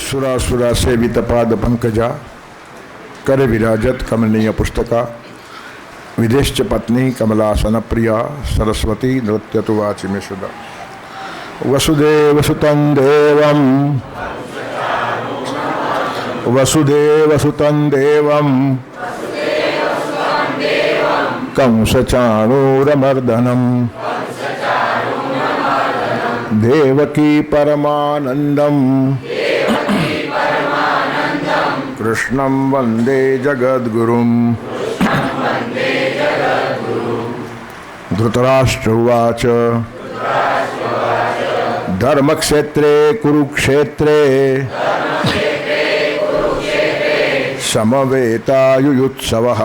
सुरासुरा सेवित पाद पंकजा करे विराजत कमनीय पुस्तका विदेश्च पत्नी कमलासन प्रिया सरस्वती नृत्य तो वाचि में सुधा वसुदेव सुतं देवं वसुदेव सुतं देवं कंसचाणूरमर्दनम् देवकी परमानंदम् कृष्णं वंदे जगद्गुरुम् धृतराष्ट्र उवाच धर्मक्षेत्रे कुरुक्षेत्रे समवेतायुयुत्सवः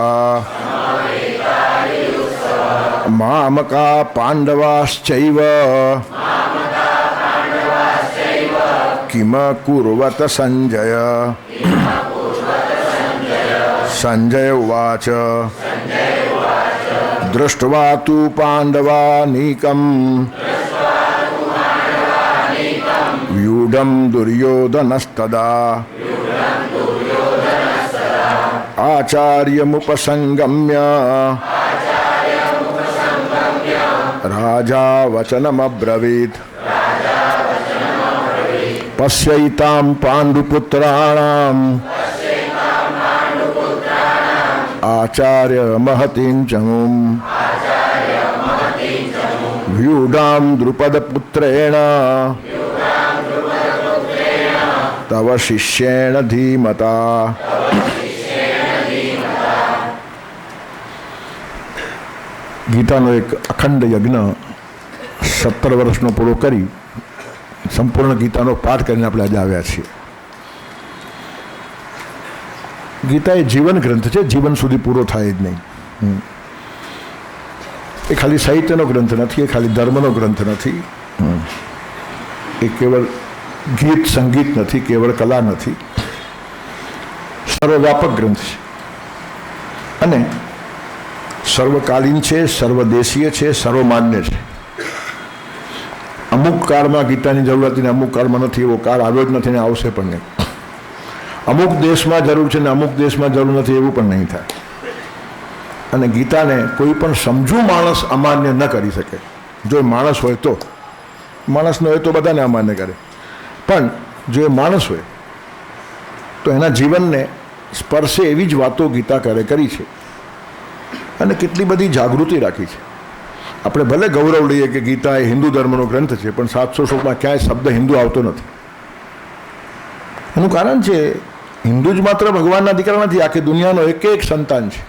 मामका पांडवाश्चैव किम कुर्वत संजय संजय उवाच दृष्ट्वा तु पांडवानीकम् व्यूढं दुर्योधनस्तदा आचार्यमुपसंगम्य राजा वचनमब्रवीत् पश्यैतां पाण्डुपुत्राणाम् आचार्य महतीं चमूम् व्यूढां द्रुपदपुत्रेण तव शिष्येण धीमता। ગીતાનો એક અખંડ યજ્ઞ 17 વર્ષનો પૂરો કરી સંપૂર્ણ ગીતાનો પાઠ કરીને આપણે આજે આવ્યા છીએ. ગીતા એ જીવન ગ્રંથ છે, જીવન સુધી પૂરો થાય જ નહીં. એ ખાલી સાહિત્યનો ગ્રંથ નથી, એ ખાલી ધર્મનો ગ્રંથ નથી, એ કેવળ ગીત સંગીત નથી, કેવળ કલા નથી, સર્વવ્યાપક ગ્રંથ છે અને સર્વકાલીન છે, સર્વદેશીય છે, સર્વમાન્ય છે. અમુક કાળમાં ગીતાની જરૂર હતી ને અમુક કાળમાં નથી, એવો કાળ આવ્યો જ નથી ને આવશે પણ નહીં. અમુક દેશમાં જરૂર છે ને અમુક દેશમાં જરૂર નથી, એવું પણ નહીં થાય. અને ગીતાને કોઈ પણ સમજુ માણસ અમાન્ય ન કરી શકે. જો એ માણસ હોય તો, માણસ ન હોય તો બધાને અમાન્ય કરે, પણ જો એ માણસ હોય તો એના જીવનને સ્પર્શે એવી જ વાતો ગીતાકારે કરી છે અને કેટલી બધી જાગૃતિ રાખી છે. આપણે ભલે ગૌરવ લઈએ કે ગીતા એ હિન્દુ ધર્મનો ગ્રંથ છે, પણ 700 શ્લોકમાં ક્યાંય શબ્દ હિન્દુ આવતો નથી. એનું કારણ છે હિન્દુ જ માત્ર ભગવાનના દીકરા નથી, આખી દુનિયાનો એક એક સંતાન છે.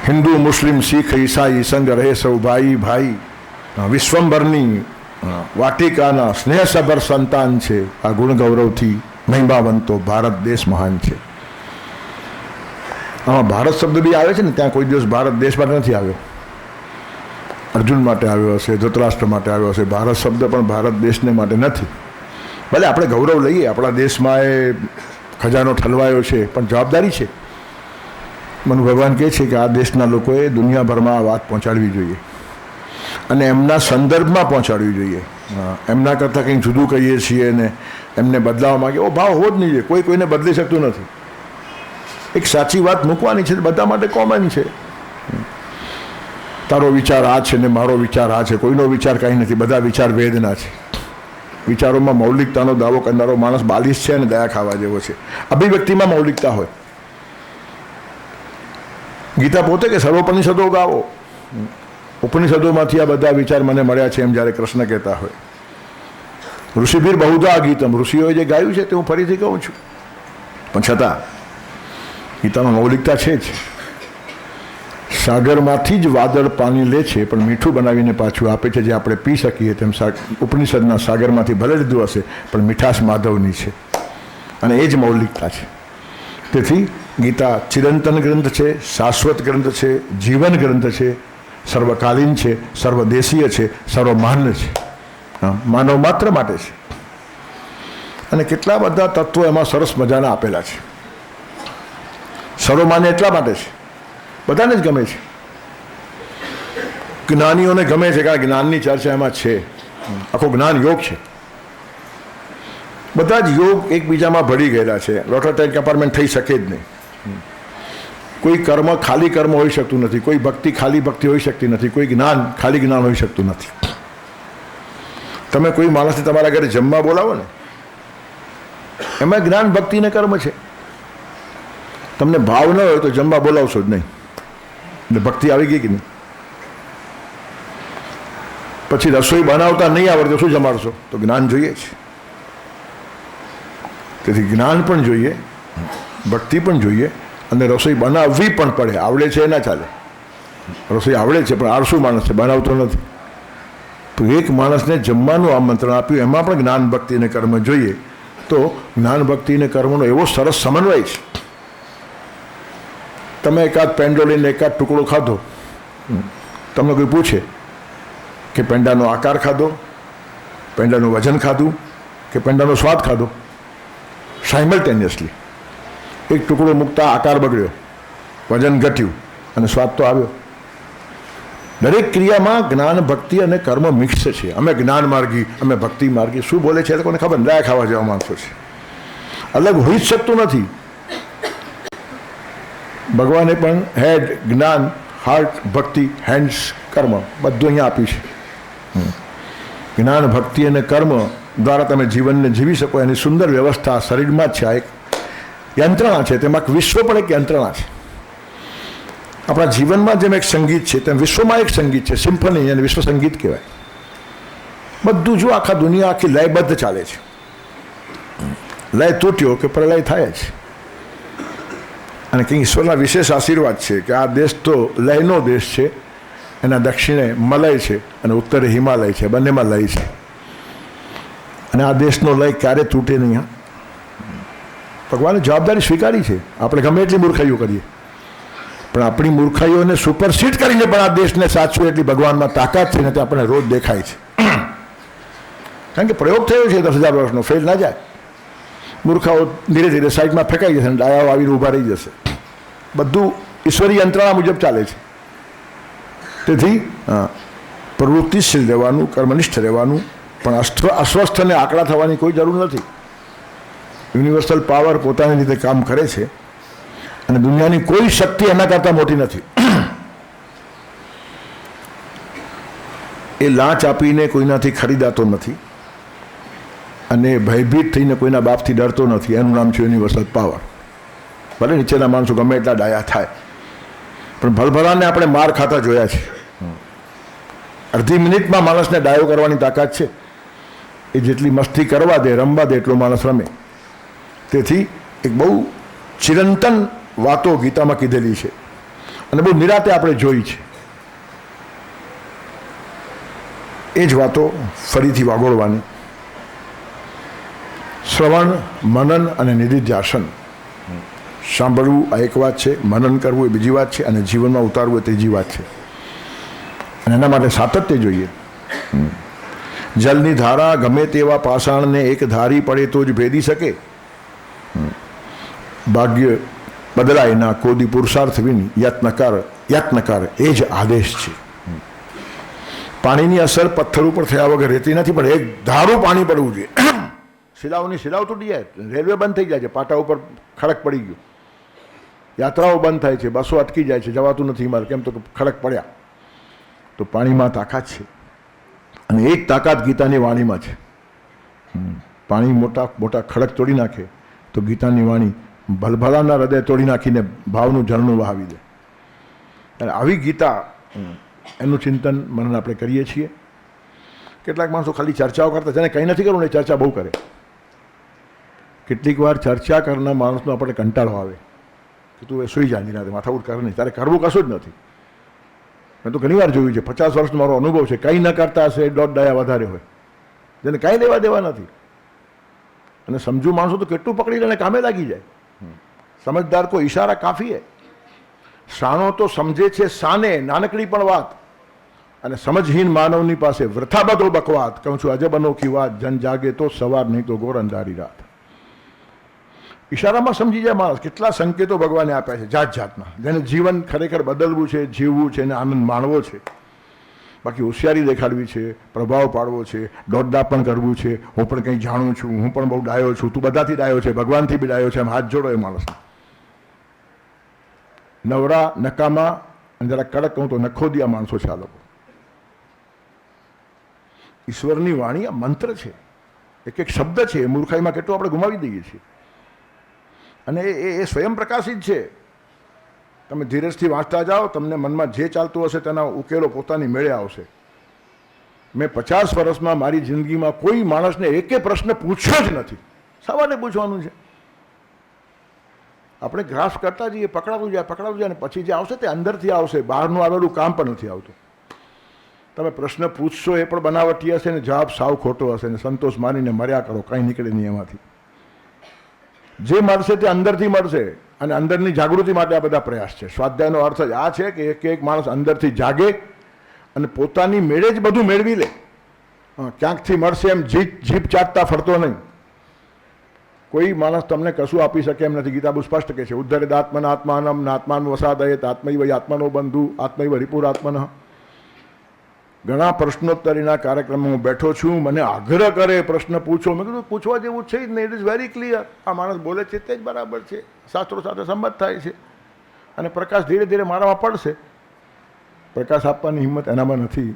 હિન્દુ, મુસ્લિમ, શીખ, ઈસાઈ સંગ રહે સૌ ભાઈ ભાઈ. વિશ્વંભરની વાટિકાના સ્નેહસભર સંતાન છે. આ ગુણ ગૌરવથી મહિમાવંતો ભારત દેશ મહાન છે. આમાં ભારત શબ્દ બી આવે છે ને, ત્યાં કોઈ દિવસ ભારત દેશ માટે નથી આવ્યો. અર્જુન માટે આવ્યો હશે, ધૃતરાષ્ટ્ર માટે આવ્યો હશે. ભારત શબ્દ પણ ભારત દેશને માટે નથી. ભલે આપણે ગૌરવ લઈએ, આપણા દેશમાં એ ખજાનો ઠલવાયો છે, પણ જવાબદારી છે. મનુ ભગવાન કહે છે કે આ દેશના લોકોએ દુનિયાભરમાં આ વાત પહોંચાડવી જોઈએ અને એમના સંદર્ભમાં પહોંચાડવી જોઈએ. એમના કરતાં કંઈક જુદું કહીએ છીએ ને એમને બદલાવવા માંગે, એવો ભાવ હોવો જ નહીં જોઈએ. કોઈ કોઈને બદલી શકતું નથી. એક સાચી વાત મૂકવાની છે, બધા માટે કોમન છે. તારો વિચાર આ છે ને મારો વિચાર આ છે, કોઈનો વિચાર કાંઈ નથી, બધા વિચાર વેદના છે. વિચારોમાં મૌલિકતાનો દાવો કરનારો માણસ બાલિશ છે અને દયા ખાવા જેવો છે. અભિવ્યક્તિમાં મૌલિકતા હોય. ગીતા પોતે કે સર્વોપનિષદો ગાવો, ઉપનિષદોમાંથી આ બધા વિચાર મને મળ્યા છે, એમ જ્યારે કૃષ્ણ કહેતા હોય. ઋષિભીર બહુધા ગીતમ, ઋષિઓએ જે ગાયું છે તે હું ફરીથી કહું છું. પણ છતાં ગીતામાં મૌલિકતા છે જ. સાગરમાંથી જ વાદળ પાણી લે છે પણ મીઠું બનાવીને પાછું આપે છે, જે આપણે પી શકીએ. તેમ ઉપનિષદના સાગરમાંથી ભલે લીધું હશે પણ મીઠાશ માધવની છે અને એ જ મૌલિકતા છે. તેથી ગીતા ચિરંતન ગ્રંથ છે, શાશ્વત ગ્રંથ છે, જીવન ગ્રંથ છે, સર્વકાલીન છે, સર્વદેશીય છે, સર્વમાન્ય છે, માનવ માત્ર માટે છે. અને કેટલા બધા તત્વો એમાં સરસ મજાના આપેલા છે. સર્વમાન્ય એટલા માટે છે, બધાને જ ગમે છે. જ્ઞાનીઓને ગમે છે કારણ કે જ્ઞાનની ચર્ચા એમાં છે. આખો જ્ઞાન યોગ છે. બધા જ યોગ એકબીજામાં ભળી ગયેલા છે. રોટોટાઇટ કમ્પાર્ટમેન્ટ થઈ શકે જ નહીં. કોઈ કર્મ ખાલી કર્મ હોઈ શકતું નથી, કોઈ ભક્તિ ખાલી ભક્તિ હોઈ શકતી નથી, કોઈ જ્ઞાન ખાલી જ્ઞાન હોઈ શકતું નથી. તમે કોઈ માણસને તમારા ઘરે જમવા બોલાવો ને, એમાં જ્ઞાન ભક્તિ ને કર્મ છે. તમને ભાવ ન હોય તો જમવા બોલાવશો જ નહીં, એટલે ભક્તિ આવી ગઈ કે નહીં. પછી રસોઈ બનાવતા નહીં આવડે તો શું જમાડશો? તો જ્ઞાન જોઈએ છે. તેથી જ્ઞાન પણ જોઈએ, ભક્તિ પણ જોઈએ, અને રસોઈ બનાવવી પણ પડે. આવડે છે ના ચાલે. રસોઈ આવડે છે પણ આળસુ માણસ છે, બનાવતો નથી. તો એક માણસને જમવાનું આમંત્રણ આપ્યું, એમાં પણ જ્ઞાન ભક્તિ અને કર્મ જોઈએ. તો જ્ઞાન ભક્તિ અને કર્મનો એવો સરસ સમન્વય છે. તમે એકાદ પેંડો લઈને એકાદ ટુકડો ખાધો, તમને કોઈ પૂછે કે પેંડાનો આકાર ખાધો, પેંડાનું વજન ખાધું કે પેંડાનો સ્વાદ ખાધો, સાયમલ્ટેનિયસલી એક ટુકડો મૂકતા આકાર બગડ્યો, વજન ઘટ્યું અને સ્વાદ તો આવ્યો. દરેક ક્રિયામાં જ્ઞાન ભક્તિ અને કર્મ મિક્સ છે. અમે જ્ઞાન માર્ગી, અમે ભક્તિ માર્ગી. શું બોલે છે એ લોકોને ખબર, દયા ખાવા જેવા માણસો છે. અલગ હોઈ જ શકતું નથી. ભગવાને પણ હેડ જ્ઞાન, હાર્ટ ભક્તિ, હેન્ડ્સ કર્મ, બધું અહીંયા આપ્યું છે. જ્ઞાન ભક્તિ અને કર્મ દ્વારા તમે જીવનને જીવી શકો એની સુંદર વ્યવસ્થા શરીરમાં જ છે. આ એક યંત્રણા છે, તેમાં વિશ્વ પણ એક યંત્રણા છે. આપણા જીવનમાં જેમ એક સંગીત છે તેમ વિશ્વમાં એક સંગીત છે, સિમ્ફની, અને વિશ્વ સંગીત કહેવાય. બધું જો આખા દુનિયા આખી લયબદ્ધ ચાલે છે. લય તૂટ્યો કે પ્રલય થાય છે. અને કંઈ ઈશ્વરના વિશેષ આશીર્વાદ છે કે આ દેશ તો લયનો દેશ છે. એના દક્ષિણે મલય છે અને ઉત્તરે હિમાલય છે, બંનેમાં લય છે. અને આ દેશનો લય ક્યારે તૂટે નહીં. ભગવાને જવાબદારી સ્વીકારી છે. આપણે ગમે એટલી મૂર્ખાઈઓ કરીએ, પણ આપણી મૂર્ખાઈઓને સુપરસીડ કરીને પણ આ દેશને સાચવું એટલી ભગવાનમાં તાકાત છે ને તે આપણને રોજ દેખાય છે. કારણ કે પ્રયોગ થયો છે 10,000 વર્ષનો, ફેલ ના જાય. મૂર્ખાઓ ધીરે ધીરે સાઈડમાં ફેંકાઈ જશે અને ડાયાઓ આવીને ઊભા રહી જશે. બધું ઈશ્વરી યંત્રણા મુજબ ચાલે છે. તેથી પ્રવૃત્તિશીલ રહેવાનું, કર્મનિષ્ઠ રહેવાનું, પણ અસ્વસ્થ અને આકડા થવાની કોઈ જરૂર નથી. યુનિવર્સલ પાવર પોતાની રીતે કામ કરે છે અને દુનિયાની કોઈ શક્તિ એના કરતાં મોટી નથી. એ લાંચ આપીને કોઈનાથી ખરીદાતો નથી અને ભયભીત થઈને કોઈના બાપથી ડરતો નથી. એનું નામ છે યુનિવર્સલ પાવર. ભલે નીચેના માણસો ગમે એટલા ડાયા થાય, પણ ભલભલાને આપણે માર ખાતા જોયા છે. અડધી મિનિટમાં માણસને ડાયો કરવાની તાકાત છે. એ જેટલી મસ્તી કરવા દે, રમવા દે, એટલો માણસ રમે. તેથી એક બહુ ચિરંતન વાતો ગીતામાં કીધેલી છે અને બહુ નિરાતે આપણે જોઈ છે. એ જ વાતો ફરીથી વાગોળવાની. શ્રવણ, મનન અને નિધિધ્યાસન. સાંભળવું આ એક વાત છે, મનન કરવું એ બીજી વાત છે, અને જીવનમાં ઉતારવું એ ત્રીજી વાત છે. અને એના માટે સાતત્ય જોઈએ. જલની ધારા ગમે તેવા પાષાણને એક ધારી પડે તો જ ભેદી શકે. ભાગ્ય બદલાય ના કોદી પુરુષાર્થ વિની યત્ન કર એ જ આદેશ છે. પાણીની અસર પથ્થર ઉપર થયા વગર રહેતી નથી, પણ એક ધારું પાણી પડવું જોઈએ. શિલાઓની શિલાઓ તૂટી જાય, રેલવે બંધ થઈ જાય છે, પાટા ઉપર ખડક પડી ગયું, યાત્રાઓ બંધ થાય છે, બસો અટકી જાય છે, જવાતું નથી મારે, કેમ તો ખડક પડ્યા. તો પાણીમાં તાકાત છે, અને એક તાકાત ગીતાની વાણીમાં છે. પાણી મોટા મોટા ખડક તોડી નાખે તો ગીતાની વાણી ભલભલાના હૃદય તોડી નાખીને ભાવનું ઝરણું વહાવી દે. અને આવી ગીતા, એનું ચિંતન મનન આપણે કરીએ છીએ. કેટલાક માણસો ખાલી ચર્ચાઓ કરતા, જેને કંઈ નથી કરવું એ ચર્ચા બહુ કરે. કેટલીક વાર ચર્ચા કરનાર માણસનો આપણે કંટાળો આવે કે તું એ સુઈ જા, નિરાતે માથાકૂટ કર નહીં, તારે કરવું કશું જ નથી. મેં તો ઘણી વાર જોયું છે, 50 વર્ષનો મારો અનુભવ છે. કંઈ ન કરતા હશે એ દોઢ ડાયા વધારે હોય, જેને કાંઈ લેવા દેવા નથી. અને સમજુ માણસો તો કેટલું પકડી લે કામે લાગી જાય. સમજદાર કો ઈશારા કાફી હે. શાણો તો સમજે છે શાને, નાનકડી પણ વાત, અને સમજહીન માનવની પાસે વૃથા બધો બકવાત. કહું છું અજબ અનોખી વાત, જન જાગે તો સવાર, નહીં તો ઘોર અંધારી રાત. ઈશારામાં સમજી જાય માણસ. કેટલા સંકેતો ભગવાને આપ્યા છે જાત જાતના, જેને જીવન ખરેખર બદલવું છે, જીવવું છે અને આનંદ માણવો છે. બાકી હોશિયારી દેખાડવી છે, પ્રભાવ પાડવો છે, દોડદાપ પણ કરવું છે, હું પણ કંઈ જાણું છું, હું પણ બહુ ડાયો છું, તું બધાથી ડાયો છે, ભગવાનથી બી ડાયો છે, એમ હાથ જોડો એ માણસને. નવરા નકામા અને જરા કડક કહું તો નખોદિયા માણસો છે આ લોકો. ઈશ્વરની વાણી આ મંત્ર છે, એક એક શબ્દ છે. મૂર્ખાઈમાં કેટલું આપણે ગુમાવી દઈએ છીએ. અને એ સ્વયં પ્રકાશિત છે. તમે ધીરજથી વાંચતા જાઓ, તમને મનમાં જે ચાલતું હશે તેના ઉકેલો પોતાની મેળે આવશે. મેં 50 વર્ષમાં મારી જિંદગીમાં કોઈ માણસને એકે પ્રશ્ન પૂછ્યો જ નથી. સવારે પૂછવાનું છે. આપણે ગ્રાફ કરતા જઈએ, પકડાતું જાય અને પછી જે આવશે તે અંદરથી આવશે, બહારનું આવેલું કામ પણ નથી આવતું. તમે પ્રશ્ન પૂછશો એ પણ બનાવટી હશે ને જવાબ સાવ ખોટો હશે ને સંતોષ માનીને મર્યા કરો, કંઈ નીકળે નહીં એમાંથી. જે મળશે તે અંદરથી મળશે અને અંદરની જાગૃતિ માટે આ બધા પ્રયાસ છે. સ્વાધ્યાયનો અર્થ જ આ છે કે એક માણસ અંદરથી જાગે અને પોતાની મેળે જ બધું મેળવી લે. ક્યાંકથી મળશે એમ જીભ ચાટતા ફરતો નહીં. કોઈ માણસ તમને કશું આપી શકે એમ નથી. ગીતા બહુ સ્પષ્ટ કહે છે, ઉદ્ધરેદ આત્મન આત્માનમ નાત્માન વસાદયેત આત્મૈવ આત્મનો બંધુ આત્મૈવ રિપુરાત્મન. ઘણા પ્રશ્નોત્તરીના કાર્યક્રમમાં હું બેઠો છું, મને આગ્રહ કરે પ્રશ્ન પૂછો. મેં કીધું પૂછવા જેવું છે જ નહીં. It is very clear. આ માણસ બોલે છે તે જ બરાબર છે, શાસ્ત્રો સાથે સંમત થાય છે અને પ્રકાશ ધીરે ધીરે મારામાં પડશે. પ્રકાશ આપવાની હિંમત એનામાં નથી,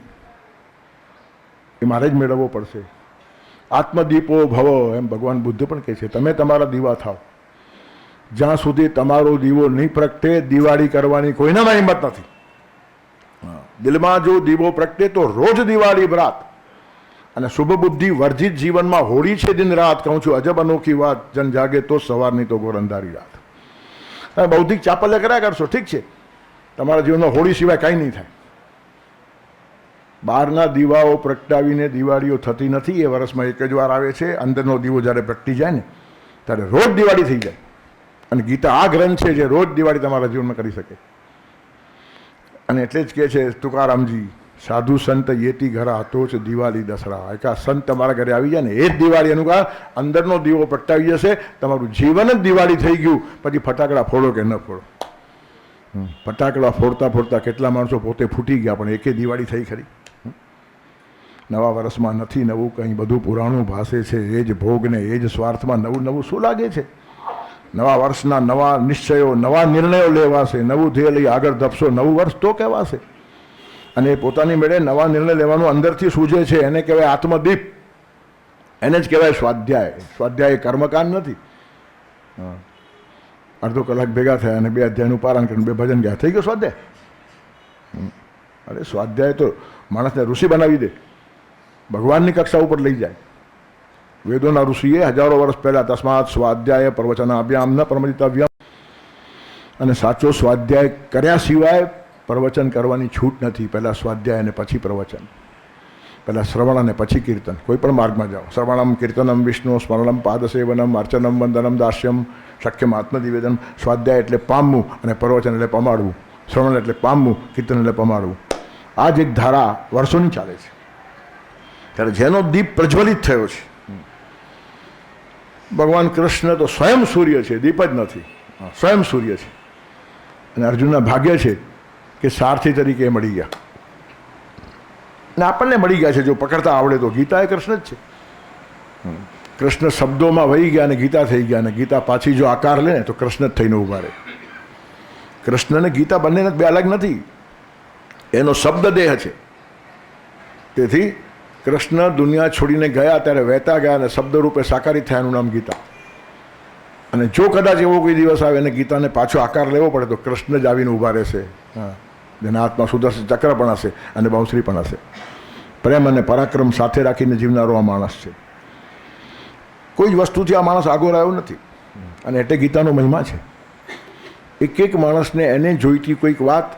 એ મારે જ મેળવવો પડશે. આત્મદીપો ભવ એમ ભગવાન બુદ્ધ પણ કહે છે. તમે તમારા દીવા થાવ. જ્યાં સુધી તમારો દીવો નહીં પ્રગટે દિવાળી કરવાની કોઈનામાં હિંમત નથી. દિલમાં જો દીવો પ્રગટે તો રોજ દિવાળી બરાત. અને શુભ બુદ્ધિ વર્જિત જીવનમાં હોળી છે દિન રાત. કહું છું અજબ અનોખી વાત, જન જાગે તો સવારની તો ઘોર અંધારી રાત. તમે બૌદ્ધિક ચાપલ્ય કર્યા કરશો, ઠીક છે, તમારા જીવનમાં હોળી સિવાય કાંઈ નહીં થાય. બહારના દીવાઓ પ્રગટાવીને દિવાળીઓ થતી નથી. એ વર્ષમાં એક જ વાર આવે છે. અંદરનો દીવો જ્યારે પ્રગટી જાય ને ત્યારે રોજ દિવાળી થઈ જાય. અને ગીતા આ ગ્રંથ છે જે રોજ દિવાળી તમારા જીવનમાં કરી શકે. અને એટલે જ કહે છે તુકારામજી, સાધુ સંત યેતી ઘરા હતો છે દિવાળી દસરા. એક આ સંત તમારા ઘરે આવી જાય ને એ જ દિવાળી. એનું કારણ અંદરનો દીવો પ્રગટાવી જશે, તમારું જીવન જ દિવાળી થઈ ગયું. પછી ફટાકડા ફોડો કે ન ફોડો. ફટાકડા ફોડતા ફોડતા કેટલા માણસો પોતે ફૂટી ગયા, પણ એકે દિવાળી થઈ ખરી. નવા વર્ષમાં નથી નવું કંઈ, બધું પુરાણું ભાસે છે. એ જ ભોગને એ જ સ્વાર્થમાં નવું નવું શું લાગે છે? નવા વર્ષના નવા નિશ્ચયો, નવા નિર્ણયો લેવાશે. નવું ધ્યેય લઈ આગળ ધપશો, નવું વર્ષ તો કહેવાશે. અને એ પોતાની મેળે નવા નિર્ણય લેવાનું અંદરથી સૂઝે છે. એને કહેવાય આત્મદીપ, એને જ કહેવાય સ્વાધ્યાય. સ્વાધ્યાય કર્મકાંડ નથી. અડધો કલાક ભેગા થયા અને 2 અધ્યાયનું પારાયણ કરીને 2 ભજન ગયા, થઈ ગયો સ્વાધ્યાય. અરે સ્વાધ્યાય તો માણસને ઋષિ બનાવી દે, ભગવાનની કક્ષા ઉપર લઈ જાય. વેદોના ઋષિએ હજારો વર્ષ પહેલાં તસ્માત સ્વાધ્યાય પ્રવચનાભ્યામ ન પ્રમજિતવ્યમ. અને સાચો સ્વાધ્યાય કર્યા સિવાય પ્રવચન કરવાની છૂટ નથી. પહેલાં સ્વાધ્યાય અને પછી પ્રવચન, પહેલાં શ્રવણ અને પછી કીર્તન. કોઈ પણ માર્ગમાં જાઓ, શ્રવણમ કીર્તનમ વિષ્ણુ સ્મરણમ પાદસેવનમ અર્ચનમ વંદનમ દાસ્યમ શક્યમ આત્મનિવેદન. સ્વાધ્યાય એટલે પામવું અને પ્રવચન એટલે પમાડવું. શ્રવણ એટલે પામવું, કીર્તન એટલે પમાડવું. આ જ એક ધારા વર્ષોની ચાલે છે. ત્યારે જેનો દીપ પ્રજ્વલિત થયો છે, ભગવાન કૃષ્ણ તો સ્વયં સૂર્ય છે, દીપ જ નથી, સ્વયં સૂર્ય છે. અને અર્જુનના ભાગ્ય છે કે સારથી તરીકે મળી ગયા. અને આપણને મળી ગયા છે જો પકડતા આવડે તો. ગીતા એ કૃષ્ણ જ છે. કૃષ્ણ શબ્દોમાં વહી ગયા અને ગીતા થઈ ગયા. અને ગીતા પાછી જો આકાર લે ને તો કૃષ્ણ જ થઈને ઉભા રહે. કૃષ્ણ અને ગીતા બંને બે અલગ નથી, એનો શબ્દ દેહ છે. તેથી કૃષ્ણ દુનિયા છોડીને ગયા ત્યારે વહેતા ગયા અને શબ્દરૂપે સાકારી થયાનું નામ ગીતા. અને જો કદાચ એવો કોઈ દિવસ આવે અને ગીતાને પાછો આકાર લેવો પડે તો કૃષ્ણ જ આવીને ઊભા રહેશે. જેના હાથમાં સુદર્શન ચક્ર પણ હશે અને બાંસુરી પણ હશે. પ્રેમ અને પરાક્રમ સાથે રાખીને જીવનારો આ માણસ છે. કોઈ જ વસ્તુથી આ માણસ આગળ આવ્યો નથી. અને એટલે ગીતાનો મહિમા છે. એક એક માણસને એને જોઈતી કોઈક વાત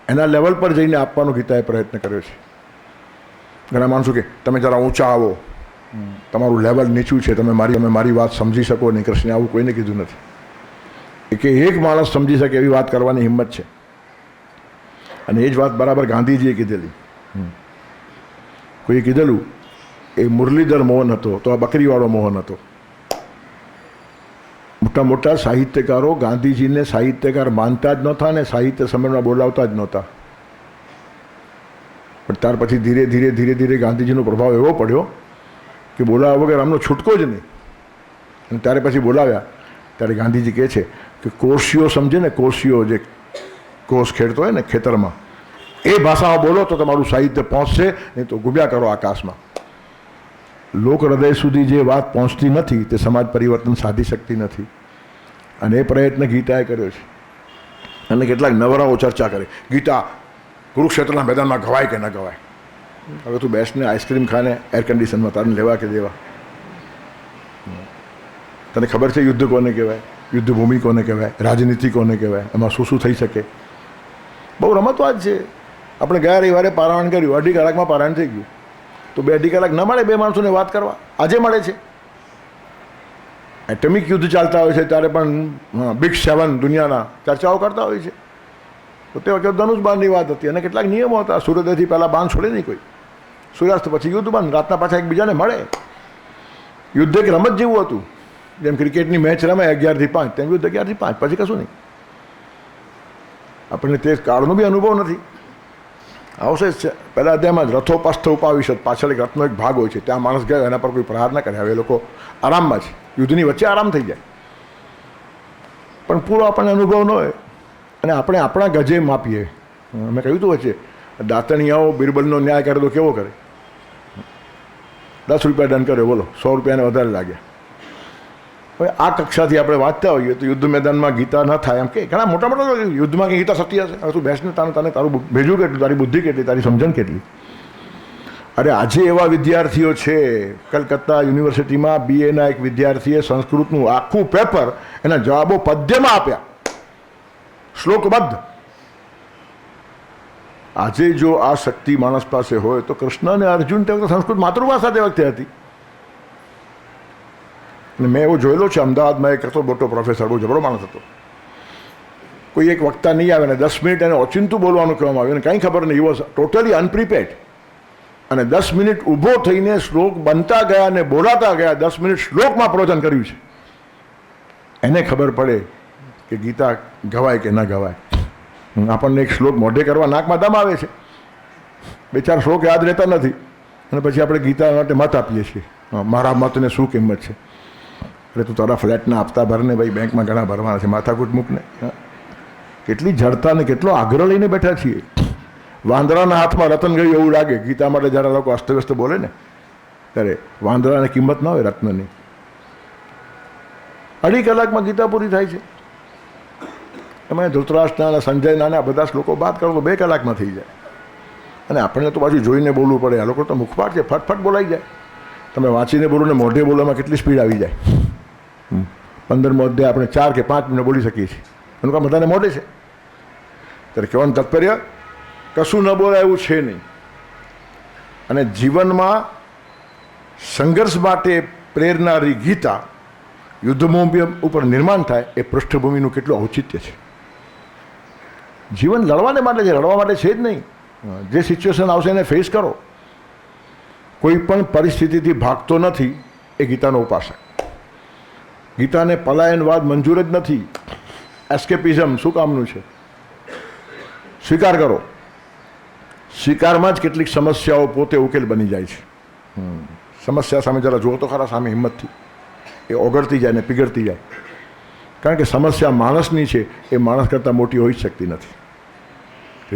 એના લેવલ પર જઈને આપવાનો ગીતાએ પ્રયત્ન કર્યો છે. ઘણા માણસો કે તમે જરા ઊંચા આવો, તમારું લેવલ નીચું છે, તમે મારી વાત સમજી શકો નહીં. કૃષ્ણે આવું કોઈને કીધું નથી. કે એક માણસ સમજી શકે એવી વાત કરવાની હિંમત છે. અને એ જ વાત બરાબર ગાંધીજીએ કીધેલી. કોઈએ કીધેલું એ મુરલીધર મોહન હતો તો આ બકરીવાળો મોહન હતો. મોટા મોટા સાહિત્યકારો ગાંધીજીને સાહિત્યકાર માનતા જ નહોતા અને સાહિત્ય સંમેલનમાં બોલાવતા જ નહોતા. પણ ત્યાર પછી ધીરે ધીરે ધીરે ધીરે ગાંધીજીનો પ્રભાવ એવો પડ્યો કે બોલાવ્યા વગર આમનો છૂટકો જ નહીં. અને ત્યારે પછી બોલાવ્યા ત્યારે ગાંધીજી કહે છે કે કોશીઓ સમજે ને, કોશીઓ જે કોષ ખેડતો હોય ને ખેતરમાં, એ ભાષામાં બોલો તો તમારું સાહિત્ય પહોંચશે, નહીં તો ગુબ્યા કરો આકાશમાં. લોક હૃદય સુધી જે વાત પહોંચતી નથી તે સમાજ પરિવર્તન સાધી શકતી નથી. અને એ પ્રયત્ન ગીતાએ કર્યો છે. અને કેટલાક નવરાઓ ચર્ચા કરે ગીતા કુરુક્ષેત્રના મેદાનમાં ગવાય કે ન ગવાય. હવે તું બેસને આઈસ્ક્રીમ ખાને એર કન્ડિશનમાં, તારે લેવા કે દેવા? તને ખબર છે યુદ્ધ કોને કહેવાય, યુદ્ધભૂમિ કોને કહેવાય, રાજનીતિ કોને કહેવાય, એમાં શું શું થઈ શકે? બહુ રમતવાદ છે. આપણે ગયા રવિવારે પારાયણ કર્યું, 2.5 કલાકમાં પારાયણ થઈ ગયું. તો 2.5 કલાક ન મળે બે માણસોને વાત કરવા? આજે મળે છે. એટમિક યુદ્ધ ચાલતા હોય છે ત્યારે પણ બિગ 7 દુનિયાના ચર્ચાઓ કરતા હોય છે. તો તે વખતે ધનુષબાણની વાત હતી અને કેટલાક નિયમો હતા. સૂર્યોદયથી પહેલાં બાણ છોડે નહીં કોઈ, સૂર્યાસ્ત પછી યુદ્ધ બંધ, રાતના પાછા એકબીજાને મળે. યુદ્ધ એક રમત જેવું હતું. જેમ ક્રિકેટની મેચ રમે 11 થી 5, તેમ યુદ્ધ 11 થી 5, પછી કશું નહીં. આપણને તે કાળનો બી અનુભવ નથી. આવશે જ છે. પહેલાં અધ્યાયમાં જ રથો પસ્થ ઉપાવિશત, પાછળ એક રથનો એક ભાગ હોય છે, ત્યાં માણસ ગયો એના પર કોઈ પ્રહાર ના કરે. હવે એ લોકો આરામમાં છે, યુદ્ધની વચ્ચે આરામ થઈ જાય. પણ પૂરો આપણને અનુભવ ન હોય અને આપણે આપણા ગજે માપીએ. મેં કહ્યું હતું વચ્ચે, દાંતણિયાઓ બિરબલનો ન્યાય કરે તો કેવો કરે? 10 રૂપિયા દંડ કર્યો, બોલો 100 રૂપિયાને વધારે લાગ્યા. હવે આ કક્ષાથી આપણે વાંચતા હોઈએ તો યુદ્ધ મેદાનમાં ગીતા ન થાય એમ કે ઘણા મોટા મોટા યુદ્ધમાં કે ગીતા સત્ય હશે. હવે તું બેસને, તને તારું ભેજું કેટલું, તારી બુદ્ધિ કેટલી, તારી સમજણ કેટલી? અરે આજે એવા વિદ્યાર્થીઓ છે, કલકત્તા યુનિવર્સિટીમાં BAના એક વિદ્યાર્થીએ સંસ્કૃતનું આખું પેપર એના જવાબો પદ્યમાં આપ્યા, શ્લોકબદ્ધ. આજે જો આ શક્તિ માણસ પાસે હોય તો કૃષ્ણ અને અર્જુન તે વખતે સંસ્કૃત માતૃભાષા તે વખતે હતી. અને મેં એવો જોયેલો છે, અમદાવાદમાં એક હતો મોટો પ્રોફેસર, બહુ જબરો માણસ હતો. કોઈ એક વક્તા નહીં આવે ને 10 મિનિટ એને ઓચિંતું બોલવાનું કહેવામાં આવ્યું, અને કંઈ ખબર નહીં, વોઝ ટોટલી અનપ્રિપેર્ડ. અને 10 મિનિટ ઊભો થઈને શ્લોક બનતા ગયા અને બોલાતા ગયા, 10 મિનિટ શ્લોકમાં પ્રવચન કર્યું છે. એને ખબર પડે કે ગીતા ગવાય કે ન ગવાય. આપણને એક શ્લોક મોઢે કરવા નાકમાં દમ આવે છે, 2-4 શ્લોક યાદ રહેતા નથી, અને પછી આપણે ગીતા માટે મત આપીએ છીએ. મારા મતને શું કિંમત છે? અરે તું તારા ફ્લેટના હપ્તા ભરને ભાઈ, બેંકમાં ઘણા ભરવાના છે, માથાકૂટ મૂકને. કેટલી જડતા ને કેટલો આગ્રહ લઈને બેઠા છીએ. વાંદરાના હાથમાં રતન ગયું એવું લાગે. ગીતા માટે જ્યારે લોકો અસ્તવ્યસ્ત બોલે ને ત્યારે વાંદરાને કિંમત ન હોય રત્નની. 2.5 કલાકમાં ગીતા પૂરી થાય છે. એમાં ધૃતરાષ્ટ્રના અને સંજયના આ બધા શ્લોકો બાદ કરો તો 2 કલાકમાં થઈ જાય. અને આપણને તો પાછું જોઈને બોલવું પડે. આ લોકો તો મુખપાટ છે, ફટફટ બોલાઈ જાય. તમે વાંચીને બોલો ને મોઢે બોલવામાં કેટલી સ્પીડ આવી જાય. 15મો અધ્યાય આપણે 4 કે 5 મિનિટ બોલી શકીએ છીએ. એનું કામ બધાને મોઢે છે. ત્યારે કહેવાનું તાત્પર્ય, કશું ન બોલાય એવું છે નહીં. અને જીવનમાં સંઘર્ષ માટે પ્રેરનારી ગીતા યુદ્ધભૂમિ ઉપર નિર્માણ થાય એ પૃષ્ઠભૂમિનું કેટલું ઔચિત્ય છે. જીવન લડવાને માટે છે, લડવા માટે છે જ નહીં. જે સિચ્યુએશન આવશે એને ફેસ કરો. કોઈ પણ પરિસ્થિતિથી ભાગતો નથી એ ગીતાનો ઉપાસક. ગીતાને પલાયનવાદ મંજૂર જ નથી. એસ્કેપિઝમ શું કામનું છે? સ્વીકાર કરો. સ્વીકારમાં જ કેટલીક સમસ્યાઓ પોતે ઉકેલ બની જાય છે. સમસ્યા સામે જરા જુઓ તો ખરા, સામે હિંમતથી. એ ઓગળતી જાય ને પીગળતી જાય. કારણ કે સમસ્યા માણસની છે, એ માણસ કરતાં મોટી હોઈ શકતી નથી.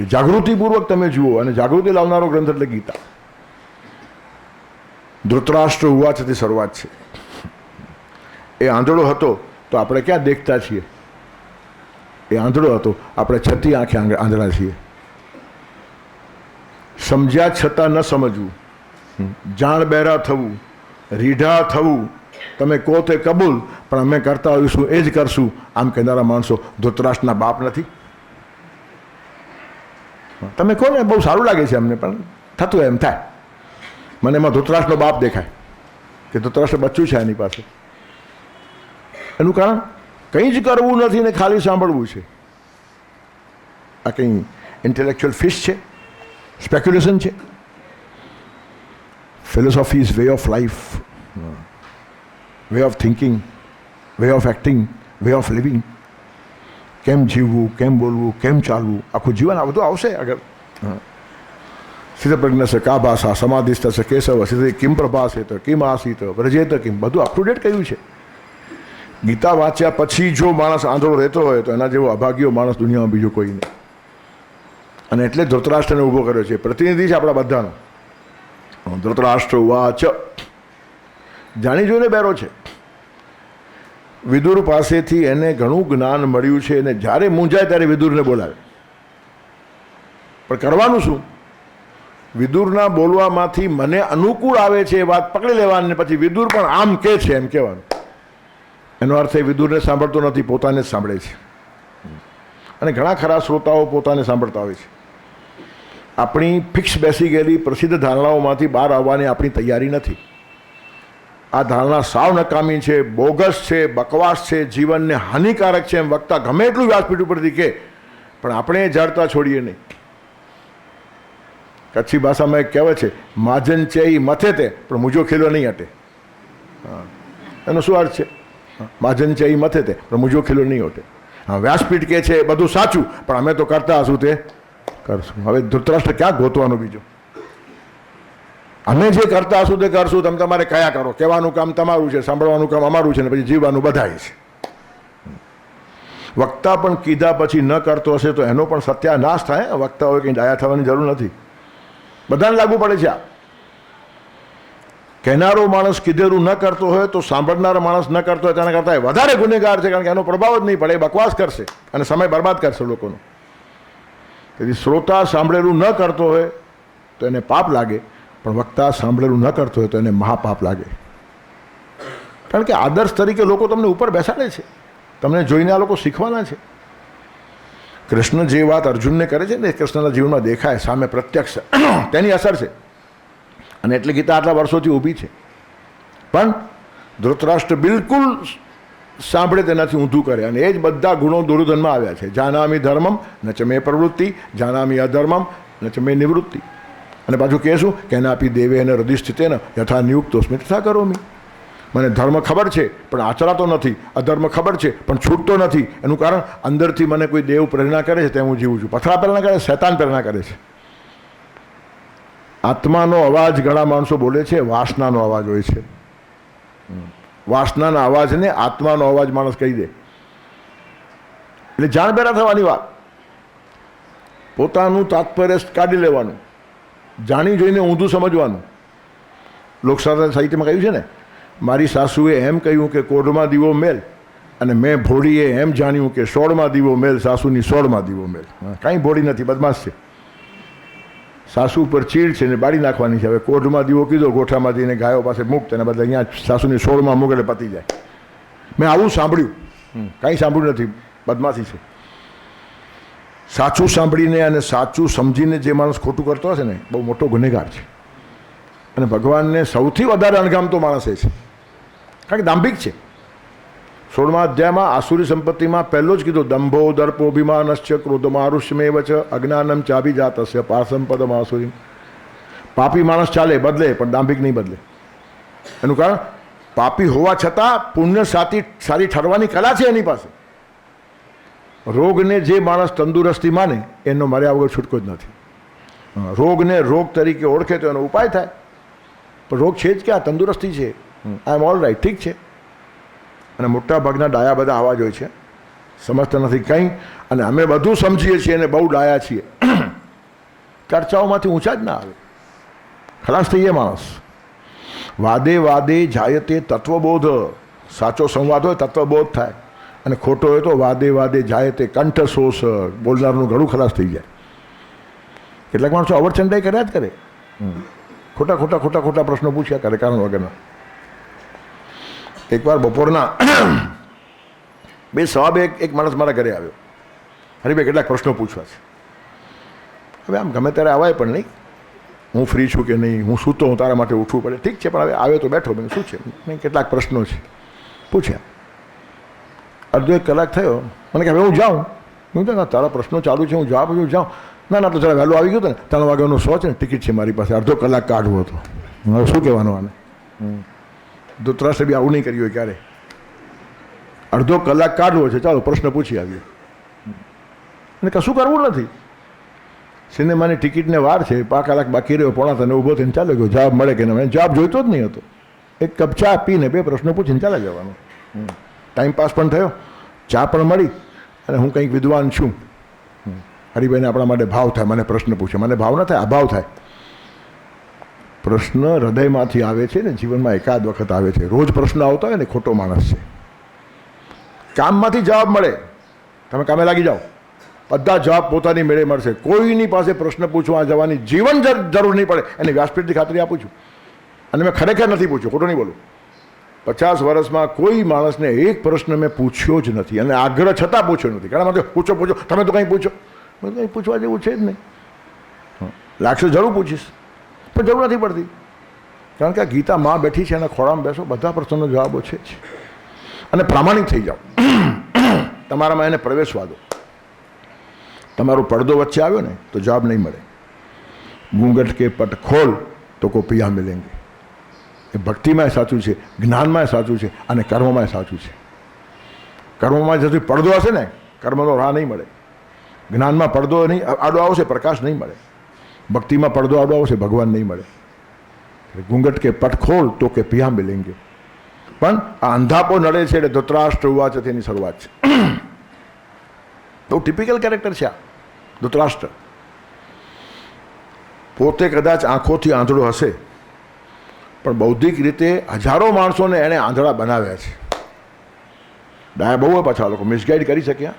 જાગૃતિપૂર્વક તમે જુઓ, અને જાગૃતિ લાવનારો ગ્રંથ એટલે ગીતા. ધૃતરાષ્ટ્ર હોવા છતાં શરૂઆત છે. એ આંધળો હતો તો આપણે ક્યાં દેખતા છીએ? એ આંધળો હતો, આપણે 6 આંખે આંધળા છીએ. સમજ્યા છતાં ન સમજવું, જાણ બહેરા થવું, રીઢા થવું, તમે કહો તે કબૂલ, પણ અમે કરતા હોઈશું એ જ કરશું, આમ કહેનારા માણસો ધૃતરાષ્ટ્રના બાપ નથી. તમે કહો ને બહુ સારું લાગે છે અમને, પણ થતું એમ થાય. મને એમાં ધૃતરાષ્ટ્રનો બાપ દેખાય કે ધૃતરાષ્ટ્ર બચ્ચું છે એની પાસે. એનું કારણ કંઈ જ કરવું નથી ને ખાલી સાંભળવું છે. આ કંઈ ઇન્ટેલેક્ચ્યુઅલ ફિશ છે? સ્પેક્યુલેશન છે? Philosophy is way of life, way of thinking, way of acting, way of living. કેમ જીવવું, કેમ બોલવું, કેમ ચાલવું, આખું જીવન આ બધું આવશે આગળ. સ્થિતપ્રજ્ઞસ્ય કા ભાષા સમાધિસ્થ કેશવ સ્થિતિ કિમ પ્રભાસિત કિમ આસિત વ્રજેત કિમ, બધું અપ ટુ ડેટ કહ્યું છે. ગીતા વાંચ્યા પછી જો માણસ આંધળો રહેતો હોય તો એના જેવો અભાગ્યો માણસ દુનિયામાં બીજો કોઈ નહીં. અને એટલે ધૃતરાષ્ટ્રને ઊભો કર્યો છે, પ્રતિનિધિ છે આપણા બધાનો. ધૃતરાષ્ટ્ર વાચ, જાણી જોઈને બેરો છે. વિદુર પાસેથી એને ઘણું જ્ઞાન મળ્યું છે અને જ્યારે મૂંઝાય ત્યારે વિદુરને બોલાવે. પણ કરવાનું શું? વિદુરના બોલવામાંથી મને અનુકૂળ આવે છે એ વાત પકડી લેવાની, પછી વિદુર પણ આમ કે છે એમ કહેવાનું. એનો અર્થ એ વિદુરને સાંભળતો નથી, પોતાને જ સાંભળે છે. અને ઘણા ખરા શ્રોતાઓ પોતાને સાંભળતા હોય છે. આપણી ફિક્સ બેસી ગયેલી પ્રસિદ્ધ ધારણાઓમાંથી બહાર આવવાની આપણી તૈયારી નથી. આ ધારણા સાવ નકામી છે, બોગસ છે, બકવાસ છે, જીવનને હાનિકારક છે એમ વક્તા ગમે એટલું વ્યાસપીઠ ઉપરથી કહે, પણ આપણે જાણતા છોડીએ નહીં. કચ્છી ભાષામાં એક કહેવાય છે, માજન છે એ મથે તે પણ મુજો ખેલો નહીં હટે. એનો શું અર્થ છે? માજન છે એ મથે તે પણ મુજો ખેલો નહીં હટે. હા, વ્યાસપીઠ કહે છે બધું સાચું, પણ અમે તો કરતા હશું તે કરશું. હવે ધૃતરાષ્ટ્ર ક્યાં ગોતવાનું બીજું? અમે જે કરતા હશું તે કરશું, તમે તમારે કયા કરો. કહેવાનું કામ તમારું છે, સાંભળવાનું કામ અમારું છે, ને પછી જીવવાનું બધાય છે. વક્તા પણ કીધા પછી ન કરતો હશે તો એનો પણ સત્યાનાશ થાય. વક્તાઓએ કંઈ ડાયા થવાની જરૂર નથી, બધાને લાગુ પડે છે. આ કહેનારો માણસ કીધેલું ન કરતો હોય તો સાંભળનારો માણસ ન કરતો હોય તેના કરતાં વધારે ગુનેગાર છે, કારણ કે એનો પ્રભાવ જ નહીં પડે. એ બકવાસ કરશે અને સમય બરબાદ કરશે લોકોનો. તેથી શ્રોતા સાંભળેલું ન કરતો હોય તો એને પાપ લાગે, પણ વક્તા સાંભળેલું ન કરતો હોય તો એને મહાપાપ લાગે. કારણ કે આદર્શ તરીકે લોકો તમને ઉપર બેસાડે છે, તમને જોઈને આ લોકો શીખવાના છે. કૃષ્ણ જે વાત અર્જુનને કરે છે ને, કૃષ્ણના જીવનમાં દેખાય સામે પ્રત્યક્ષ, તેની અસર છે. અને એટલે ગીતા આટલા વર્ષોથી ઊભી છે. પણ ધૃતરાષ્ટ્ર બિલકુલ સાંભળે તેનાથી ઊંધું કરે, અને એ જ બધા ગુણો દુર્યોધનમાં આવ્યા છે. જાનામી ધર્મમ ન ચ મે પ્રવૃત્તિ, જાનામી અધર્મમ ન ચ મે નિવૃત્તિ. અને પાછું કહેશું કે એનાપી દેવે એને હૃદય સ્થિતેન યથા નિયુક્તોસ્મિ તથા કરોમી. મને ધર્મ ખબર છે પણ આચરાતો નથી, અધર્મ ખબર છે પણ છૂટતો નથી. એનું કારણ અંદરથી મને કોઈ દેવ પ્રેરણા કરે છે તેમ હું જીવું છું. પથરા પ્રેરણા કરે, શૈતાન પ્રેરણા કરે છે. આત્માનો અવાજ ઘણા માણસો બોલે છે, વાસનાનો અવાજ હોય છે. વાસનાના અવાજને આત્માનો અવાજ માણસ કહી દે એટલે જાણબેરા થવાની વાત. પોતાનું તાત્પર્ય કાઢી લેવાનું, જાણી જોઈને ઊંધું સમજવાનું. લોકસાહિત્યમાં કહ્યું છે ને, મારી સાસુએ એમ કહ્યું કે કોઢમાં દીવો મેલ, અને મેં ભોળીએ એમ જાણ્યું કે સોળમાં દીવો મેલ, સાસુની સોળમાં દીવો મેલ. કાંઈ ભોળી નથી, બદમાશ છે. સાસુ ઉપર ચીડ છે ને બાળી નાખવાની છે. હવે કોઢમાં દીવો કીધો, ગોઠામાંથી એને ગાયો પાસે મૂક, તેને બદલે અહીંયા સાસુની સોળમાં મૂક એટલે પતી જાય. મેં આવું સાંભળ્યું, કાંઈ સાંભળ્યું નથી, બદમાશી છે. સાચું સાંભળીને અને સાચું સમજીને જે માણસ ખોટું કરતો હશે ને, બહુ મોટો ગુનેગાર છે. અને ભગવાનને સૌથી વધારે અણગામતો માણસ એ છે, કારણ કે દાંભિક છે. 16મા અધ્યાયમાં આસુરી સંપત્તિમાં પહેલો જ કીધું, દંભો દર્પોભિમાનશ્ચ ક્રોધમારુષ્યમેવ ચ અજ્ઞાનમ ચાભિજાતસ્ય પાસંપદમ આસુરી. પાપી માણસ ચાલે, બદલે, પણ દાંભિક નહીં બદલે. એનું કારણ પાપી હોવા છતાં પુણ્ય સારી ઠરવાની કલા છે એની પાસે. રોગને જે માણસ તંદુરસ્તી માને એનો મર્યા વગર છૂટકો જ નથી. રોગને રોગ તરીકે ઓળખે તો એનો ઉપાય થાય, પણ રોગ છે જ ક્યાં, તંદુરસ્તી છે. આઈ એમ ઓલ રાઈટ, ઠીક છે. અને મોટાભાગના ડાયા બધા આવા જ હોય છે, સમજતા નથી કંઈ. અને અમે બધું સમજીએ છીએ અને બહુ ડાયા છીએ. ચર્ચાઓમાંથી ઊંચા જ ના આવે, ખલાસ થઈ જાય માણસ. વાદે વાદે જાયતે તત્વબોધ. સાચો સંવાદ હોય તત્વબોધ થાય, અને ખોટો હોય તો વાદે વાદે જાયતે કંઠશોષ. બોલનારનું ઘણું ખલાસ થઈ જાય. કેટલાક માણસો અવરચંડાઈ કર્યા જ કરે, ખોટા ખોટા ખોટા ખોટા પ્રશ્નો પૂછ્યા કરે કારણ વગરના. એકવાર બપોરના 2:15 એક માણસ મારા ઘરે આવ્યો. હરીભાઈ કેટલાક પ્રશ્નો પૂછવા છે. હવે આમ ગમે ત્યારે આવાય પણ નહીં, હું ફ્રી છું કે નહીં, હું સૂતો હું તારા માટે ઉઠવું પડે, ઠીક છે, પણ હવે આવ્યો તો બેઠો. મેં શું છે, મેં કેટલાક પ્રશ્નો છે પૂછ્યા. અડધો 1 કલાક થયો, મને કે હવે હું જાઉં. હું તો તારા પ્રશ્નો ચાલુ છે, હું જવાબ હું જાઉં. ના તો જરા વહેલું આવી ગયું ને, 3 વાગ્યાનો શો છે ને, ટિકિટ છે મારી પાસે, અડધો કલાક કાઢવો હતો. હવે શું કહેવાનું આને? ધૃતરાષ્ટ્ર બી આવું નહીં કર્યું હોય ક્યારે. અડધો કલાક કાઢવો છે, ચાલો પ્રશ્ન પૂછી આવ્યો. અને કશું કરવું નથી, સિનેમાની ટિકિટને વાર છે, 5 કલાક બાકી રહ્યો, પોણા તને ઊભો થઈને ચાલ્યો ગયો. જવાબ મળે કે નહીં, જવાબ જોઈતો જ નહીં હતો. એક કપ ચા પીને 2 પ્રશ્નો પૂછીને ચાલે જવાનું. ટાઈમ પાસ પણ થયો, ચા પણ મળી, અને હું કંઈક વિદ્વાન છું. હરિભાઈને આપણા માટે ભાવ થાય, મને પ્રશ્ન પૂછે, મને ભાવ ન થાય, અભાવ થાય. પ્રશ્ન હૃદયમાંથી આવે છે ને, જીવનમાં એકાદ વખત આવે છે. રોજ પ્રશ્ન આવતો હોય ને, ખોટો માણસ છે. કામમાંથી જવાબ મળે, તમે કામે લાગી જાઓ, બધા જવાબ પોતાની મેળે મળશે. કોઈની પાસે પ્રશ્ન પૂછવા જવાની જીવન જરૂર નહીં પડે, એને વ્યાસપીઠની ખાતરી આપું છું. અને મેં ખરેખર નથી પૂછ્યો, ખોટું નહીં બોલું. 50 વર્ષમાં કોઈ માણસને એક પ્રશ્ન મેં પૂછ્યો જ નથી, અને આગ્રહ છતાં પૂછ્યો નથી. ઘણા માણસો પૂછો તમે તો કંઈ પૂછો, કંઈ પૂછવા જેવું છે જ નહીં. લાગશે જરૂર પૂછીશ, પણ જરૂર નથી પડતી. કારણ કે આ ગીતા માં બેઠી છે, એના ખોળામાં બેસો, બધા પ્રશ્નોનો જવાબો છે જ. અને પ્રામાણિક થઈ જાઓ, તમારામાં એને પ્રવેશવા દો. તમારો પડદો વચ્ચે આવ્યો ને તો જવાબ નહીં મળે. ઘૂંઘટ કે પટ ખોલ તો કો પિયા મિલેંગે. એ ભક્તિમાં સાચું છે, જ્ઞાનમાં સાચું છે, અને કર્મમાં સાચું છે. કર્મમાં જતી પડદો હશે ને, કર્મનો રાહ નહીં મળે. જ્ઞાનમાં પડદો નહીં આડો આવશે, પ્રકાશ નહીં મળે. ભક્તિમાં પડદો આડો આવશે, ભગવાન નહીં મળે. ઘૂંઘટ કે પટ ખોલ તો કે પિયા મિલેંગે. પણ આ અંધાપો નડે છે એટલે ધૃતરાષ્ટ્ર ઉવાચ તેની શરૂઆત છે. બહુ ટિપિકલ કેરેક્ટર છે આ ધૃતરાષ્ટ્ર. પોતે કદાચ આંખોથી આંધળો હશે, પણ બૌદ્ધિક રીતે હજારો માણસોને એણે આંધળા બનાવ્યા છે. ડાયા બહુ હોય પાછા લોકો, મિસગાઈડ કરી શક્યા.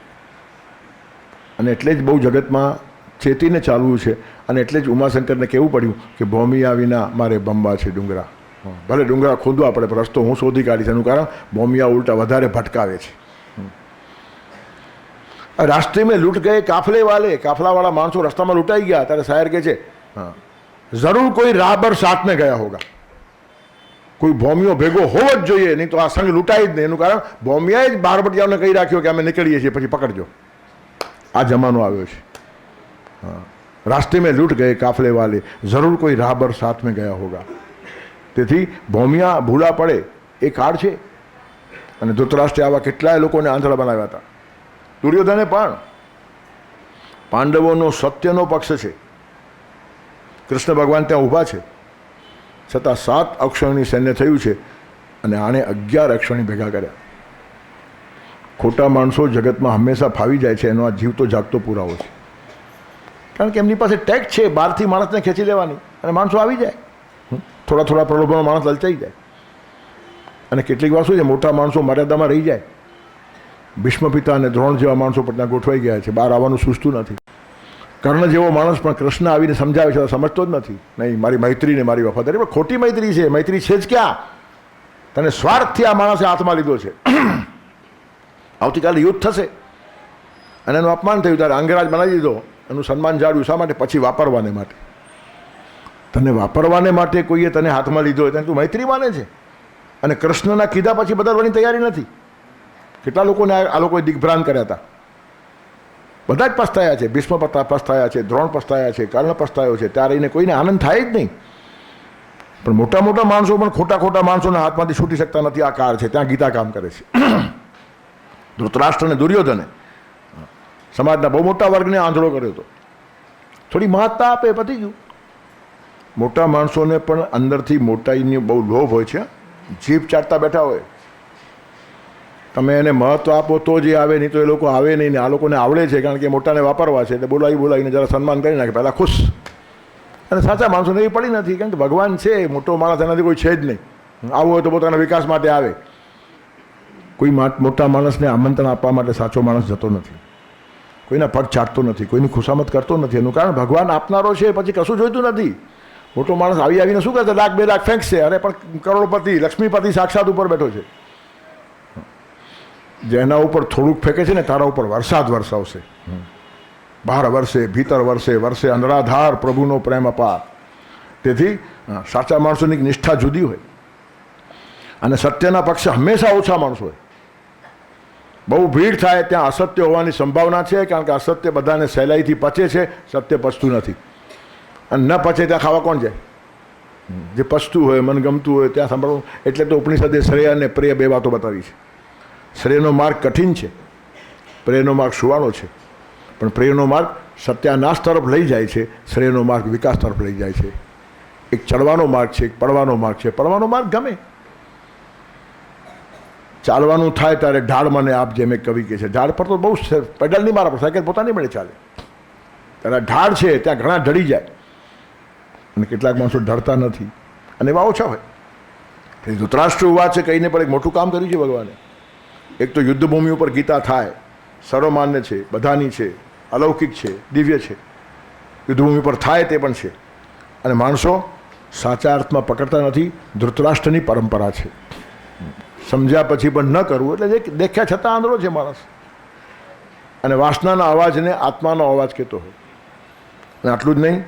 અને એટલે જ બહુ જગતમાં ચેતીને ચાલવું છે. અને એટલે જ ઉમાશંકરને કહેવું પડ્યું કે ભોમિયા વિના મારે બમવા છે ડુંગરા. ભલે ડુંગરા ખોદવા પડે, પણ રસ્તો હું શોધી કાઢીશ. એનું કારણ ભોમિયા ઉલટા વધારે ભટકાવે છે. રાસ્તે મેં લૂંટ ગયે કાફલે વાલે, કાફલાવાળા માણસો રસ્તામાં લૂંટાઈ ગયા. ત્યારે શાયર કહે છે, જરૂર કોઈ રાહબર સાથ મેં ગયા હોગા. કોઈ ભોમિયો ભેગો હોવો જ જોઈએ, નહીં તો આ સંઘ લૂંટાઈ જ નહીં. એનું કારણ ભોમિયાએ જ બારબટિયાઓને કહી રાખ્યો કે અમે નીકળીએ છીએ, પછી પકડજો. આ જમાનો આવ્યો છે. રાસ્તે મેં લૂંટ ગયે કાફલે વાલે, જરૂર કોઈ રાહબર સાથ મેં ગયા હોગા. તેથી ભોમિયા ભૂલા પડે એ કાળ છે. અને ધૃતરાષ્ટ્રે આવા કેટલાય લોકોને આંધળા બનાવ્યા હતા. દુર્યોધને પણ. પાંડવોનો સત્યનો પક્ષ છે. કૃષ્ણ ભગવાન ત્યાં ઊભા છે, છતાં 7 અક્ષરની સૈન્ય થયું છે, અને આણે 11 અક્ષરની ભેગા કર્યા. ખોટા માણસો જગતમાં હંમેશા ફાવી જાય છે, એનો આ જીવતો જાગતો પુરાવો છે. કારણ કે એમની પાસે ટેક છે બહારથી માણસને ખેંચી લેવાની, અને માણસો આવી જાય. થોડા થોડા પ્રલોભનો માણસ લલચાઈ જાય. અને કેટલીક વાર શું છે, મોટા માણસો મર્યાદામાં રહી જાય. ભીષ્મ પિતા અને દ્રોણ જેવા માણસો પણ ત્યાં ગોઠવાઈ ગયા છે, બહાર આવવાનું સૂચતું નથી. કર્ણ જેવો માણસ પણ કૃષ્ણ આવીને સમજાવે છે, સમજતો જ નથી. નહીં, મારી મૈત્રી ને મારી વફાદારી, પણ ખોટી મૈત્રી છે. મૈત્રી છે જ ક્યાં? તને સ્વાર્થથી આ માણસે હાથમાં લીધો છે. આવતીકાલે યુદ્ધ થશે અને એનું અપમાન થયું, ત્યારે અંગરાજ બનાવી દીધો, એનું સન્માન જાળવ્યું. શા માટે? પછી વાપરવાને માટે. તને વાપરવાને માટે કોઈએ તને હાથમાં લીધો હોય, તેને તું મૈત્રી માને છે. અને કૃષ્ણના કીધા પછી બદલવાની તૈયારી નથી. કેટલા લોકોને આ લોકોએ દિગ્ભ્રાંત કર્યા હતા. બધા જ પસ્તાયા છે. ભીષ્મ પસ્તાયા છે, દ્રોણ પસ્તાયા છે, કર્ણ પસ્તાયો છે. ત્યારે એને કોઈને આનંદ થાય જ નહીં. પણ મોટા મોટા માણસો પણ ખોટા ખોટા માણસોના હાથમાંથી છૂટી શકતા નથી. આ કાળ છે, ત્યાં ગીતા કામ કરે છે. ધૃતરાષ્ટ્ર અને દુર્યોધને સમાજના બહુ મોટા વર્ગને આંધળો કર્યો હતો. થોડી મહત્તા આપે, પતી ગયું. મોટા માણસોને પણ અંદરથી મોટાઈની બહુ લોભ હોય છે. જીભ ચાટતા બેઠા હોય. તમે એને મહત્વ આપો તો જ એ આવે, નહીં તો એ લોકો આવે નહીં. ને આ લોકોને આવડે છે, કારણ કે મોટાને વાપરવા છે, એટલે બોલાવીને જરા સન્માન કરી નાખે, પહેલાં ખુશ. અને સાચા માણસોને એ પડી નથી, કારણ કે ભગવાન છે, મોટો માણસ એનાથી કોઈ છે જ નહીં. આવવું હોય તો પોતાના વિકાસ માટે આવે. કોઈ મોટા માણસને આમંત્રણ આપવા માટે સાચો માણસ જતો નથી. કોઈના પગ ચાટતો નથી, કોઈની ખુશામત કરતો નથી. એનું કારણ ભગવાન આપનારો છે, પછી કશું જોઈતું નથી. મોટો માણસ આવીને શું કરશે? 1 લાખ 2 લાખ ફેંકશે. અરે પણ કરોડપતિ, લક્ષ્મીપતિ સાક્ષાત ઉપર બેઠો છે. જેના ઉપર થોડુંક ફેંકે છે ને, તારા ઉપર વરસાદ વરસાવશે. બહાર વરસે, ભીતર વરસે, વરસે અનરાધાર પ્રભુનો પ્રેમ અપાર. તેથી સાચા માણસોની નિષ્ઠા જુદી હોય, અને સત્યના પક્ષે હંમેશા ઓછા માણસો હોય. બહુ ભીડ થાય ત્યાં અસત્ય હોવાની સંભાવના છે, કારણ કે અસત્ય બધાને સહેલાઈથી પચે છે, સત્ય પચતું નથી. અને ન પચે ત્યાં ખાવા કોણ જાય? જે પચતું હોય, મન ગમતું હોય ત્યાં સાંભળવું. એટલે તો ઉપનિષદે શ્રેય અને પ્રેય 2 વાતો બતાવી છે. શ્રેયનો માર્ગ કઠિન છે, પ્રેયનો માર્ગ સુવાળો છે. પણ પ્રેયનો માર્ગ સત્યાનાશ તરફ લઈ જાય છે, શ્રેયનો માર્ગ વિકાસ તરફ લઈ જાય છે. એક ચડવાનો માર્ગ છે, એક પડવાનો માર્ગ છે. પડવાનો માર્ગ ગમે, ચાલવાનું થાય ત્યારે ઢાળ મને આપ, જેમ એક કવિ કહે છે. ઢાળ પર તો બહુ પેડલ નહીં મારા પર, સાયકલ પોતાની મળે ચાલે. ત્યારે ઢાળ છે ત્યાં ઘણા ઢળી જાય અને કેટલાક માણસો ઢળતા નથી અને એવા ઓછા હોય. ધૃતરાષ્ટ્ર વાત છે કહીને પણ એક મોટું કામ કર્યું છે ભગવાને. એક તો યુદ્ધભૂમિ ઉપર ગીતા થાય, સર્વમાન્ય છે, બધાની છે, અલૌકિક છે, દિવ્ય છે. યુદ્ધભૂમિ પર થાય તે પણ છે અને માણસો સાચા અર્થમાં પકડતા નથી. ધૃતરાષ્ટ્રની પરંપરા છે. સમજ્યા પછી પણ ન કરવું એટલે દેખ્યા છતાં આંધળો છે માણસ. અને વાસનાના અવાજને આત્માનો અવાજ કહેતો હોય. અને આટલું જ નહીં,